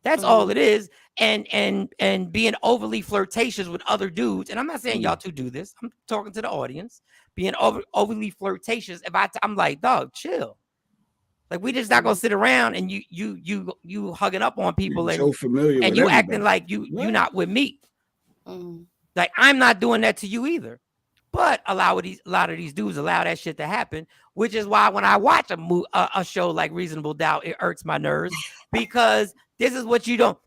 That's all it is. And being overly flirtatious with other dudes. And I'm not saying y'all two do this. I'm talking to the audience. Being overly flirtatious. If I'm like, dog, chill. Like, we just not gonna sit around and you hugging up on people and, so familiar and with you everybody. acting like you not with me. Like, I'm not doing that to you either. But a lot of these dudes allow that shit to happen, which is why when I watch a show like Reasonable Doubt, it irks my nerves, because this is what you don't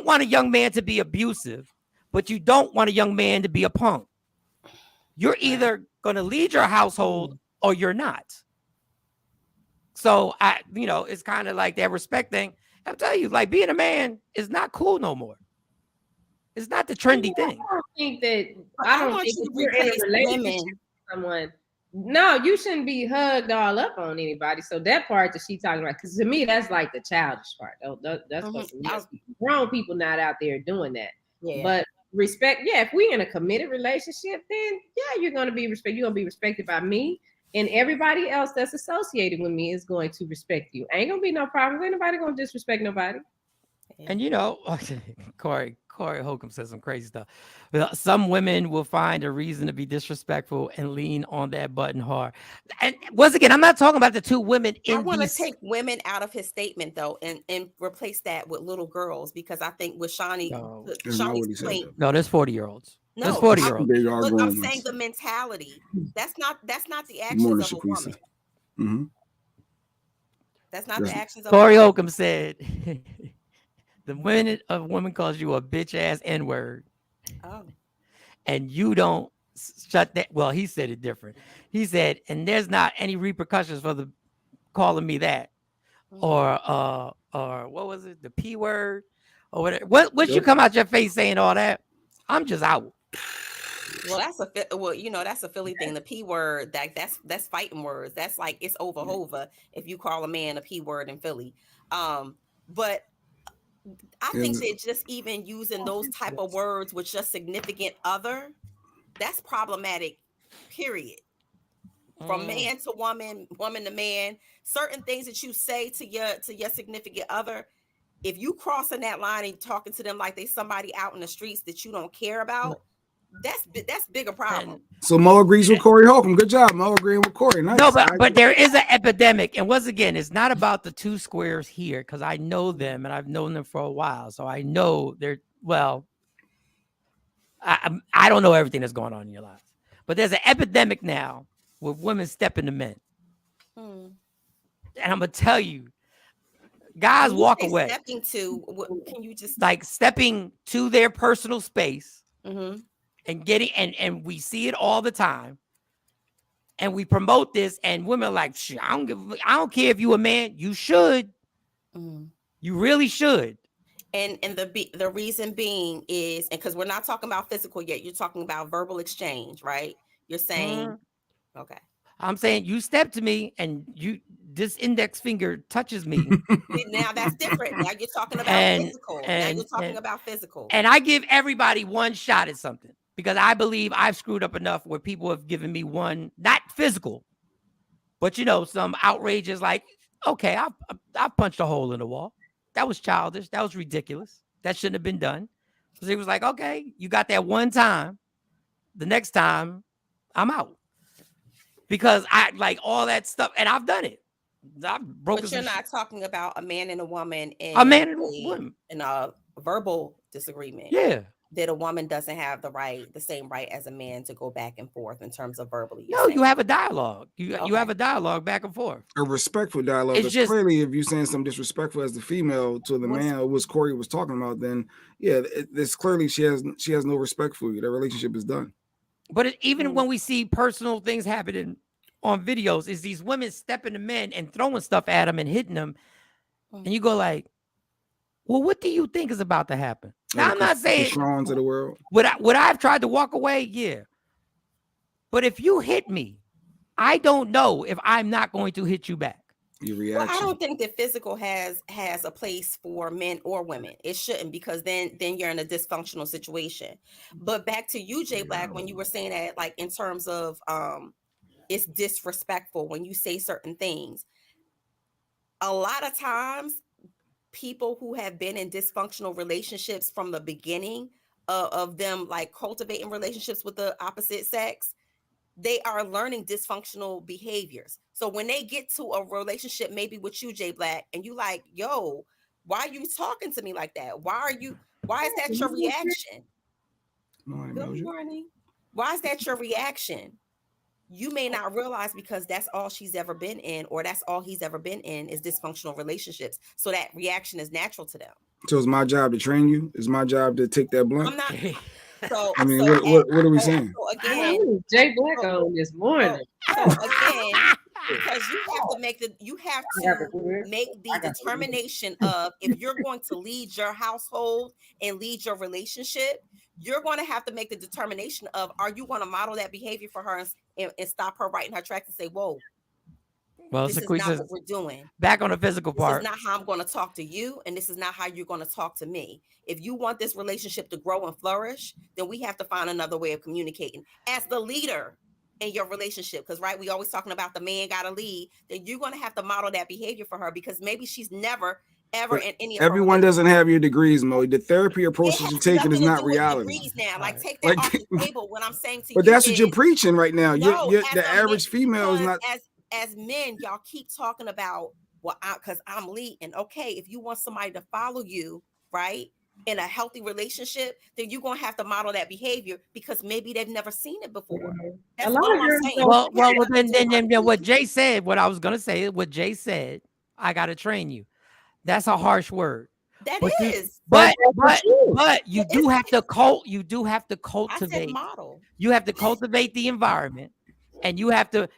want a young man to be abusive, but you don't want a young man to be a punk. You're either going to lead your household or you're not. So it's kind of like that respect thing. I'll tell you, like, being a man is not cool no more. It's not the trendy thing. I don't think if you're in a relationship with someone, no, you shouldn't be hugged all up on anybody. So that part that she's talking about, because to me, that's like the childish part. That's grown people not out there doing that. Yeah. But respect, if we're in a committed relationship, then you're gonna be respected. You're gonna be respected by me, and everybody else that's associated with me is going to respect you. Ain't gonna be no problem. Ain't nobody gonna disrespect nobody. And Corey Holcomb says some crazy stuff. Some women will find a reason to be disrespectful and lean on that button hard. And once again, I'm not talking about the two women. I want to take women out of his statement though, and replace that with little girls, because I think with Shawnee, Shawnee's point. No, there's 40-year-olds. No, there's 40-year-olds. Look, I'm saying the mentality. That's not the actions of a woman. Mm-hmm. That's not the actions of Corey Holcomb said. The minute a woman calls you a bitch ass N-word, and you don't shut that. Well, he said it different. He said, and there's not any repercussions for the calling me that, or what was it, the P word, or whatever. What you come out your face saying all that? I'm just out. Well, that's a Philly thing. The P word, that's fighting words. That's like, it's over if you call a man a P word in Philly. But I think that just even using those type of words with just significant other, that's problematic, period. From man to woman, woman to man, certain things that you say to your significant other, if you crossing that line and talking to them like they somebody out in the streets that you don't care about, that's bigger problem. So Mo agrees with Corey Holcomb. Good job, Mo, agreeing with Corey. Nice. No, but there is an epidemic, and once again, it's not about the two squares here because I know them and I've known them for a while, so I know they're well. I don't know everything that's going on in your lives, but there's an epidemic now with women stepping to men, and I'm gonna tell you, guys walk away. Stepping to, can you just like stepping to their personal space and getting and we see it all the time, and we promote this, and women are like, I don't care if you a man, you should, you really should. And the reason being is, and because we're not talking about physical yet, you're talking about verbal exchange, right? You're saying, okay. I'm saying you step to me and this index finger touches me. Now that's different. Now you're talking about physical. Now you're talking about physical. And I give everybody one shot at something because I believe I've screwed up enough where people have given me one, not physical, but some outrageous like, okay, I punched a hole in the wall. That was childish. That was ridiculous. That shouldn't have been done. Because it was like, okay, you got that one time. The next time, I'm out. Because I like all that stuff, and I've done it. I've broken. But you're not talking about a man and a woman in a verbal disagreement. Yeah. That a woman doesn't have the same right as a man to go back and forth in terms of verbally. No, you have a dialogue. You have a dialogue back and forth. A respectful dialogue. It's just clearly, if you're saying something disrespectful as the female to the man, or what Corey was talking about, then yeah, it's clearly she has no respect for you. That relationship is done. But even when we see personal things happening on videos, is these women stepping to men and throwing stuff at them and hitting them, and you go like, well, what do you think is about to happen? Now, I'm not saying Shawns of the world. Would I've tried to walk away? Yeah. But if you hit me, I don't know if I'm not going to hit you back. Your reaction. Well, I don't think that physical has a place for men or women. It shouldn't, because then you're in a dysfunctional situation. But back to you, J Black, when you were saying that, like in terms of it's disrespectful when you say certain things. A lot of times, people who have been in dysfunctional relationships from the beginning of them like cultivating relationships with the opposite sex, they are learning dysfunctional behaviors. So when they get to a relationship, maybe with you, J Black, and you like, yo, why are you talking to me like that? Why is that your reaction? Good morning. Why is that your reaction? You may not realize because that's all she's ever been in, or that's all he's ever been in, is dysfunctional relationships. So that reaction is natural to them. So it's my job to train you. It's my job to take that blunt. I'm not. So I mean, what are we saying? So again, Jay Black on this morning. So again, because you have to make the determination of, if you're going to lead your household and lead your relationship, you're going to have to make the determination of, are you going to model that behavior for her and stop her right in her tracks and say, whoa, well, this is not what we're doing. Back on the physical part. This is not how I'm going to talk to you, and this is not how you're going to talk to me. If you want this relationship to grow and flourish, then we have to find another way of communicating. As the leader in your relationship, because right, we always talking about the man got to lead, then you're going to have to model that behavior for her, because maybe she's never ever in any. Everyone doesn't have your degrees, Mo. The therapy approach that you're taking is not reality. Now, like take that off the table. When I'm saying to you, but that's what you're preaching right now. No, you're the average female is not. As men, y'all keep talking about, well, because I'm leading. Okay, if you want somebody to follow you, right, in a healthy relationship, then you're gonna have to model that behavior, because maybe they've never seen it before. That's all I'm saying. Well, then what Jay said, what I was gonna say, what Jay said, I gotta train you. That's a harsh word. That but is. But you do have to cultivate. I said model. You have to cultivate the environment. And you have to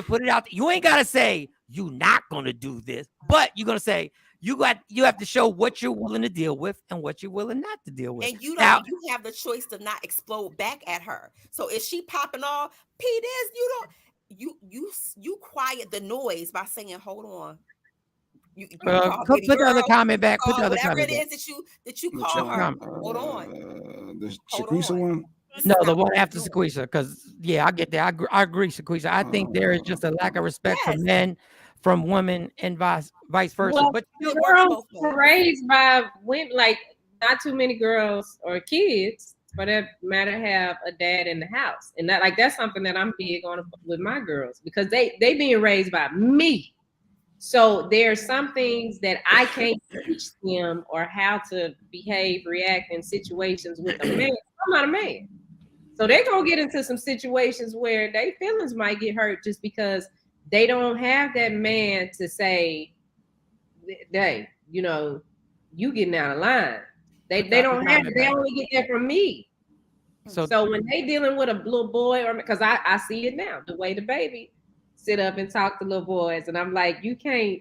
put it out. You ain't gotta say you're not gonna do this, but you're gonna say you have to show what you're willing to deal with and what you're willing not to deal with. And you now, you have the choice to not explode back at her. So if she popping off, P this, you quiet the noise by saying, hold on. Put the other comment back. Put the other comment back. Whatever it is that you call her. Hold on. The Shaquisa one. No, the one after Sequisha, because yeah, I get that. I agree, Sequisha. I think there is just a lack of respect for men from women and vice versa. Well, But girls were raised by women, like not too many girls or kids, for that matter, have a dad in the house, and that's something that I'm big on with my girls because they being raised by me. So there are some things that I can't teach them or how to behave, react in situations with a man. I'm not a man. So they're going to get into some situations where their feelings might get hurt just because they don't have that man to say, hey, you getting out of line. They don't have it. They only get that from me. So when they dealing with a little boy, or because I see it now, the way the baby sit up and talk to little boys, and I'm like, you can't.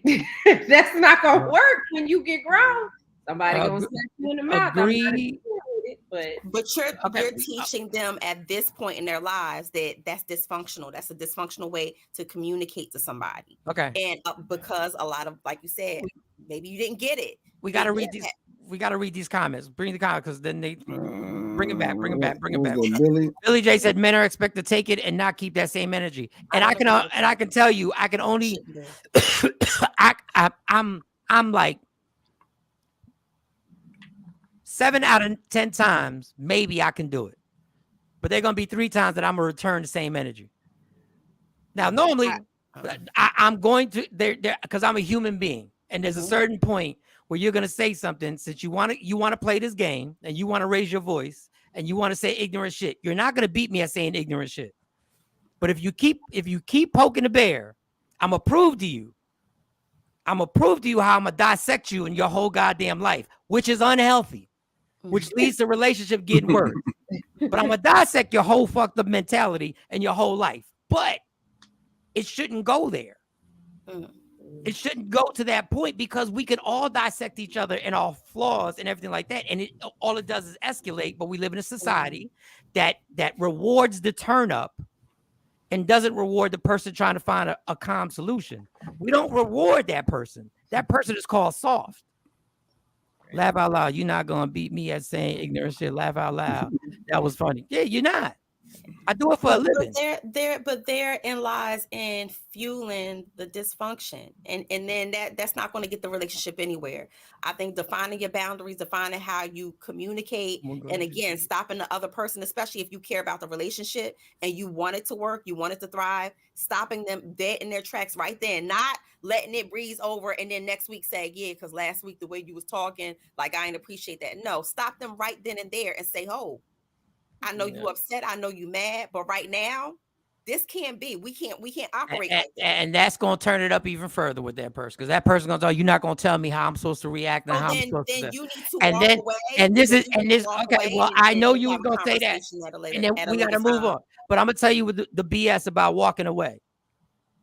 That's not gonna work when you get grown. Somebody gonna slap you in the mouth. Agree. But you're teaching them at this point in their lives that's dysfunctional. That's a dysfunctional way to communicate to somebody. Okay. And because a lot of, like you said, maybe you didn't get it. We got to read these. We got to read these comments. Bring the comments because then they bring it back. Bring it back. Bring it back. Billy J said men are expected to take it and not keep that same energy. And I can tell you, I can only. I'm like 7 out of 10 times, maybe I can do it. But they're gonna be 3 times that I'm gonna return the same energy. Now, normally, I'm going to because I'm a human being, and there's a certain point where you're gonna say something since you want to play this game and you want to raise your voice and you want to say ignorant shit. You're not gonna beat me at saying ignorant shit. But if you keep poking the bear, I'm gonna prove to you. I'm gonna prove to you how I'm gonna dissect you in your whole goddamn life, which is unhealthy, which leads to relationship getting worse. But I'm gonna dissect your whole fucked up mentality and your whole life. But it shouldn't go there. It shouldn't go to that point because we can all dissect each other and our flaws and everything like that. And all it does is escalate. But we live in a society that rewards the turn up and doesn't reward the person trying to find a calm solution. We don't reward that person. That person is called soft. Laugh out loud. You're not gonna beat me at saying ignorant shit. Laugh out loud. That was funny. Yeah, you're not. I do it for a living. But therein lies in fueling the dysfunction, and then that's not going to get the relationship anywhere. I think defining your boundaries, defining how you communicate, and again, stopping the other person, especially if you care about the relationship and you want it to work, you want it to thrive, stopping them dead in their tracks right then, not letting it breeze over and then next week say, yeah, because last week the way you was talking, like I didn't appreciate that. No, stop them right then and there and say, oh, I know you upset. I know you mad, but right now, this can't be. We can't operate like that. And that's gonna turn it up even further with that person because that person's gonna tell you, you're not gonna tell me how I'm supposed to react and how I'm supposed to. Then you need to walk away. And this. Okay, well, I know you were gonna say that, and then we gotta move on. But I'm gonna tell you with the BS about walking away.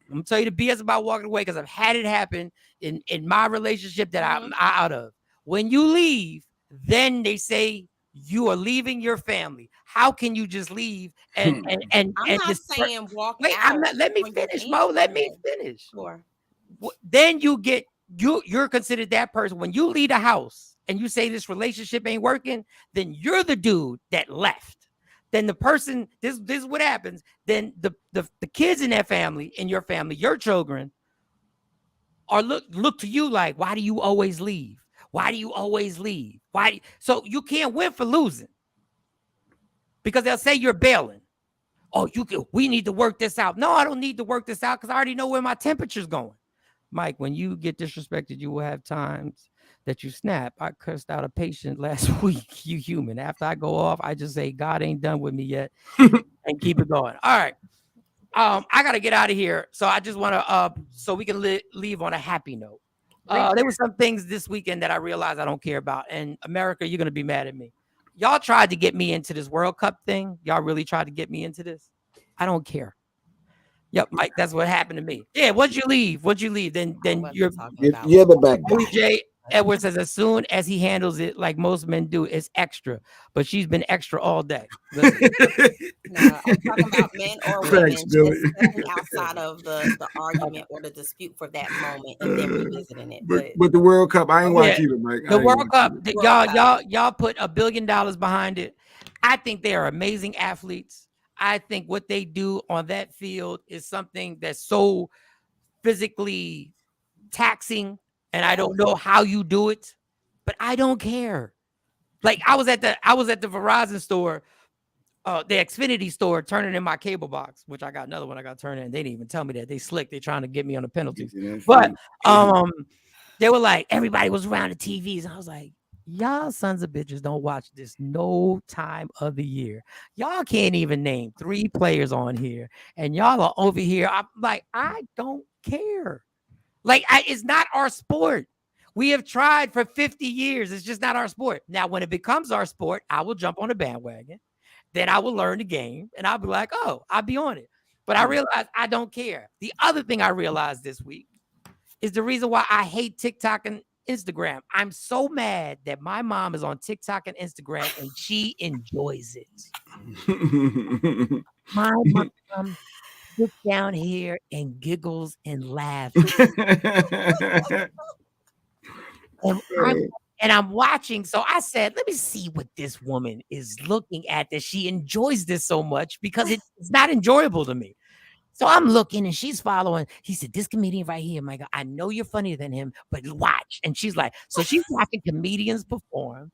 I'm gonna tell you the BS about walking away because I've had it happen in my relationship that I'm out of. When you leave, then they say you are leaving your family. How can you just leave and I'm not saying walk wait, out. Let me finish, Mo. Let me finish. Sure. Then you're considered that person. When you leave the house and you say this relationship ain't working, then you're the dude that left. Then the person, this is what happens. Then the kids in that family, in your family, your children, are look to you like, why do you always leave? Why do you always leave? So you can't win for losing. Because they'll say you're bailing. Oh, we need to work this out. No, I don't need to work this out because I already know where my temperature's going. Mike, when you get disrespected, you will have times that you snap. I cursed out a patient last week. You human. After I go off, I just say, God ain't done with me yet. And keep it going. All right. I got to get out of here. So I just want to, so we can leave on a happy note. There were some things this weekend that I realized I don't care about. And America, you're going to be mad at me. Y'all tried to get me into this World Cup thing. Y'all really tried to get me into this. I don't care. Yep, Mike, that's what happened to me. Yeah, once you leave, then you're the back guy. Edward says, as soon as he handles it like most men do, it's extra. But she's been extra all day. Listen. No, I'm talking about men or women, Thanks, Billy. just stepping outside of the argument or the dispute for that moment and then revisiting it. But the World Cup, I ain't watch either, Mike. The World Cup, y'all put $1 billion behind it. I think they are amazing athletes. I think what they do on that field is something that's so physically taxing, and I don't know how you do it, but I don't care. Like I was at the Verizon store, the Xfinity store, turning in my cable box, which I got another one I got to turn in. They didn't even tell me that. They slick. They trying to get me on the penalties. But they were like, everybody was around the TVs, and I was like, y'all sons of bitches don't watch this no time of the year. Y'all can't even name 3 players on here, and y'all are over here. I'm like, I don't care. Like, it's not our sport. We have tried for 50 years. It's just not our sport. Now, when it becomes our sport, I will jump on the bandwagon. Then I will learn the game, and I'll be like, oh, I'll be on it. But I realized I don't care. The other thing I realized this week is the reason why I hate TikTok and Instagram. I'm so mad that my mom is on TikTok and Instagram, and she enjoys it. My mom sits down here and giggles and laughs. And I'm watching. So I said, let me see what this woman is looking at, that she enjoys this so much, because it's not enjoyable to me. So I'm looking, and she's following. He said, this comedian right here, Michael, I know you're funnier than him, but watch. And she's like, so she's watching comedians perform.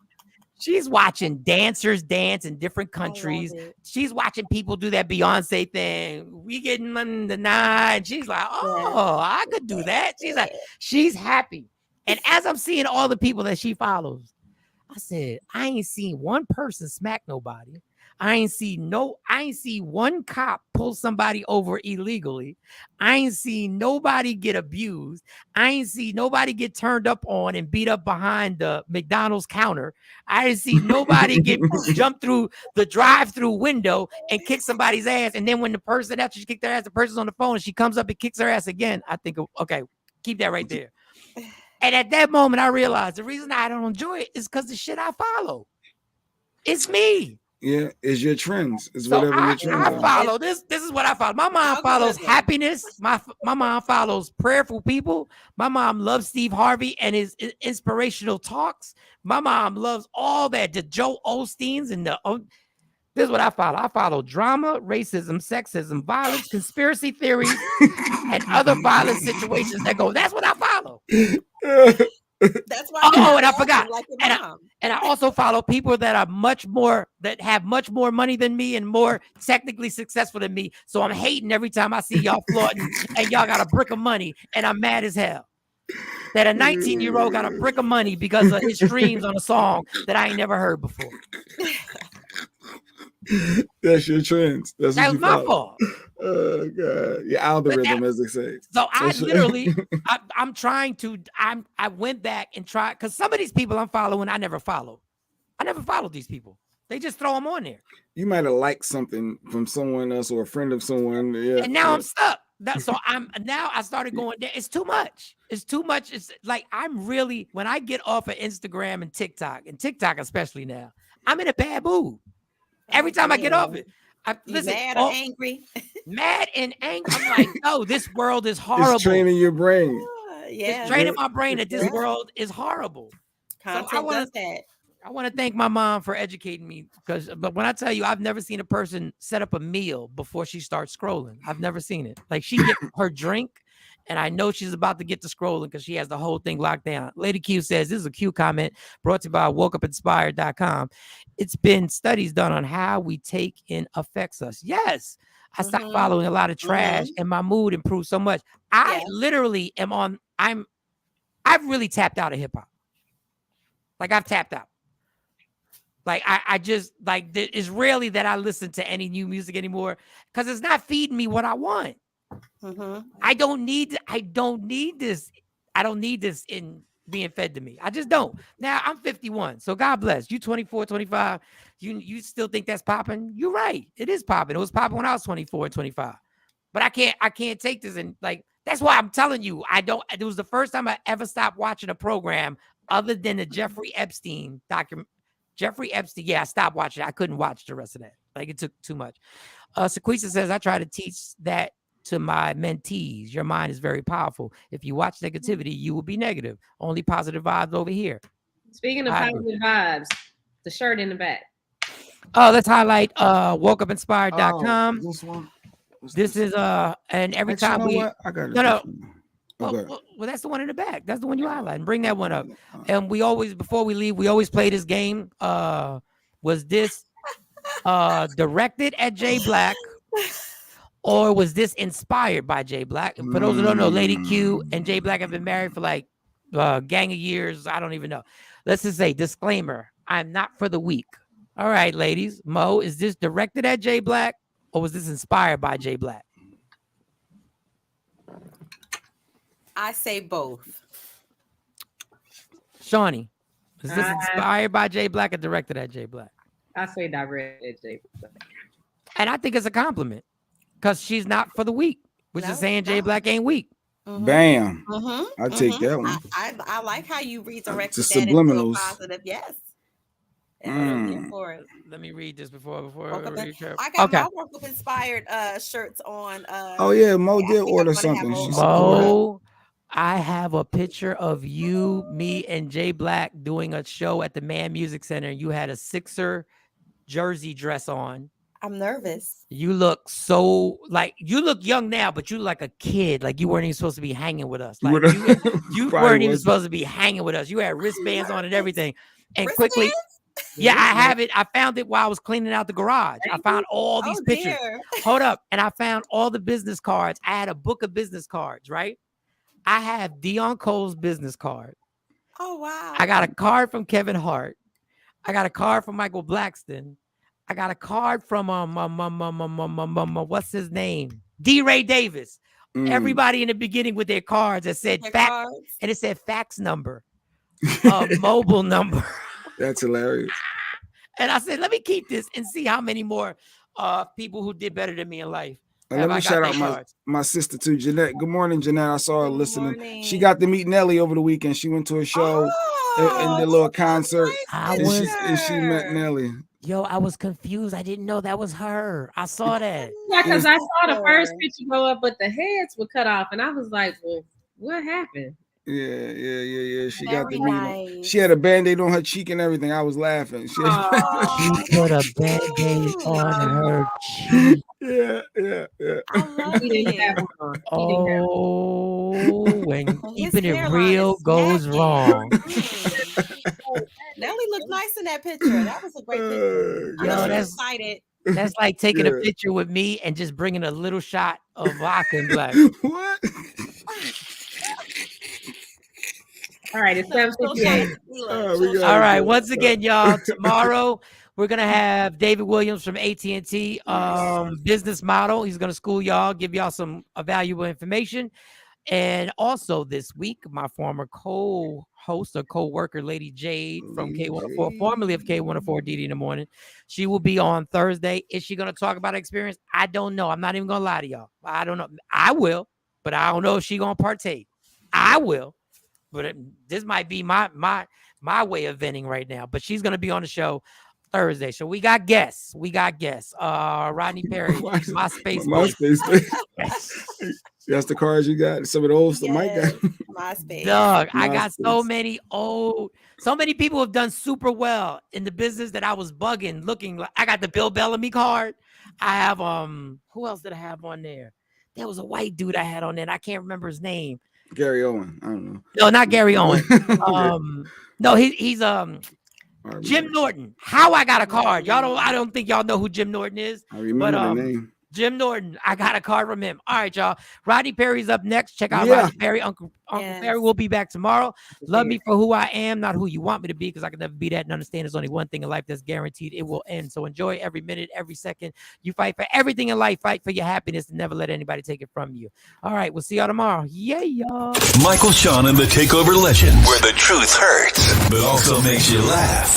She's watching dancers dance in different countries. She's watching people do that Beyonce thing. We getting the nine. She's like, oh, I could do that. She's like, she's happy. And as I'm seeing all the people that she follows, I said, I ain't seen one person smack nobody. I ain't see one cop pull somebody over illegally. I ain't seen nobody get abused. I ain't see nobody get turned up on and beat up behind the McDonald's counter. I ain't see nobody get jumped through the drive-through window and kick somebody's ass. And then when the person, after she kicked their ass, the person's on the phone and she comes up and kicks her ass again. I think, okay, keep that right there. And at that moment, I realized the reason I don't enjoy it is because the shit I follow. It's me. Yeah, it's your trends. It's so whatever your trends I follow this. This is what I follow. My mom follows happiness. My mom follows prayerful people. My mom loves Steve Harvey and his inspirational talks. My mom loves all that. The Joe Osteens and this is what I follow. I follow drama, racism, sexism, violence, conspiracy theories, and other violent situations that go. That's what I follow. That's why. And I forgot. Like and I also follow people that have much more money than me and more technically successful than me. So I'm hating every time I see y'all flaunting and y'all got a brick of money, and I'm mad as hell that a 19-year-old got a brick of money because of his streams on a song that I ain't never heard before. That's your trends. That was my fault. Oh God, your algorithm, as they say. So I literally, I'm trying to. I went back and tried, because some of these people I'm following, I never followed. I never followed these people. They just throw them on there. You might have liked something from someone else or a friend of someone. Yeah, and now I'm stuck. So I started going there. It's too much. It's too much. It's like I'm really, when I get off of Instagram and TikTok especially now, I'm in a bad mood. Every time I get off it, mad or angry? Mad and angry. I'm like, no, this world is horrible. It's training your brain. It's training my brain that this world is horrible. Content does that. I want to thank my mom for educating me, but when I tell you, I've never seen a person set up a meal before she starts scrolling. I've never seen it. Like, she gets her drink, and I know she's about to get to scrolling because she has the whole thing locked down. Lady Q says, this is a Q comment brought to you by WokeUpInspired.com. It's been studies done on how we take in affects us. Yes. I stopped following a lot of trash and my mood improved so much. I literally I've really tapped out of hip hop. Like, I've tapped out. Like, I just, like, it's rarely that I listen to any new music anymore because it's not feeding me what I want. I don't need this. I don't need this in being fed to me. I just don't. Now, I'm 51, so God bless. You 24, 25, you still think that's popping? You're right. It is popping. It was popping when I was 24 and 25. But I can't take this, and like, that's why I'm telling you, it was the first time I ever stopped watching a program other than the Jeffrey Epstein document. Jeffrey Epstein, yeah, I stopped watching it. I couldn't watch the rest of that. Like, it took too much. Sequisa says, I try to teach that to my mentees. Your mind is very powerful. If you watch negativity, you will be negative. Only positive vibes over here. Speaking of positive vibes, the shirt in the back. Oh, let's highlight wokeupinspired.com. This one. This is and every Actually, time you know we what? I got it. Well, that's the one in the back. That's the one you highlight. And bring that one up. And we always, before we leave, we always play this game. Was this directed at Jay Black, or was this inspired by Jay Black? And for those who don't know, Lady Q and Jay Black have been married for like gang of years. I don't even know. Let's just say, disclaimer, I'm not for the weak. All right, ladies. Mo, is this directed at Jay Black, or was this inspired by Jay Black? I say both. Shawnee, is this inspired by Jay Black or directed at Jay Black? I say directed at Jay Black. And I think it's a compliment because she's not for the weak, which is saying Jay Black ain't weak. Bam. I take that one. I like how you redirected Just that into a subliminals. positive. Yes. Let me read this before I got my Woke Up Inspired shirts on. Oh yeah, Mo did order something. Mo, I have a picture of you, me, and Jay Black doing a show at the Man Music Center. You had a Sixer jersey dress on. I'm nervous. You look so like you look young now, but you look like a kid. Like you weren't even supposed to be hanging with us. Like you weren't even supposed to be hanging with us. You had wristbands on and everything. And quickly, yeah, I have it. I found it while I was cleaning out the garage. I found all these pictures. Hold up. And I found all the business cards. I had a book of business cards, right? I have Deion Cole's business card. Oh, wow. I got a card from Kevin Hart. I got a card from Michael Blackston. I got a card from what's his name? D. Ray Davis. Everybody in the beginning with their cards that said fax, and it said fax number, mobile number. That's hilarious. And I said, let me keep this and see how many more people who did better than me in life. Let me shout out my sister too, Jeanette. Good morning, Jeanette. I saw her listening. She got to meet Nelly over the weekend. She went to a show and did a little concert, and she met Nelly. Yo, I was confused. I didn't know that was her. I saw that. Yeah, because I saw the first picture go up, but the heads were cut off, and I was like, "Well, what happened?" Yeah. She got to meet him. She had a Band-Aid on her cheek and everything. I was laughing. She put a Band-Aid on her cheek. Yeah. He didn't have one. Oh, when keeping it real goes wrong. Nelly looked nice in that picture. That was a great picture. Yo, that's excited. That's like taking a picture with me and just bringing a little shot of vodka and black. What? All right, it's 7:58. All right, once again, y'all, tomorrow we're gonna have David Williams from AT&T business model. He's gonna school y'all, give y'all some valuable information. And also this week, my former co-host or co-worker, Lady Jade from K104, formerly of K104 DD in the morning. She will be on Thursday. Is she gonna talk about experience? I don't know. I'm not even gonna lie to y'all. I don't know. I will, but I don't know if she gonna partake. I will. But this might be my way of venting right now. But she's gonna be on the show Thursday. So we got guests. Rodney Perry, MySpace. That's the cards you got. Some of the old stuff Mike got. MySpace. Doug, I got so many people have done super well in the business that I was bugging, looking like. I got the Bill Bellamy card. I have who else did I have on there? There was a white dude I had on there. And I can't remember his name. Gary Owen. I don't know. No, not Gary Owen. No, he's Jim Norton. How I got a card? I don't think y'all know who Jim Norton is. I remember the name. Jim Norton. I got a card from him. All right, y'all. Rodney Perry's up next. Check out Rodney Perry. Uncle Perry will be back tomorrow. Love me for who I am, not who you want me to be, because I can never be that and understand there's only one thing in life that's guaranteed. It will end. So enjoy every minute, every second. You fight for everything in life. Fight for your happiness and never let anybody take it from you. All right, we'll see y'all tomorrow. Yeah, y'all. Michael Shawn and the Takeover Legend, where the truth hurts, but also makes you laugh.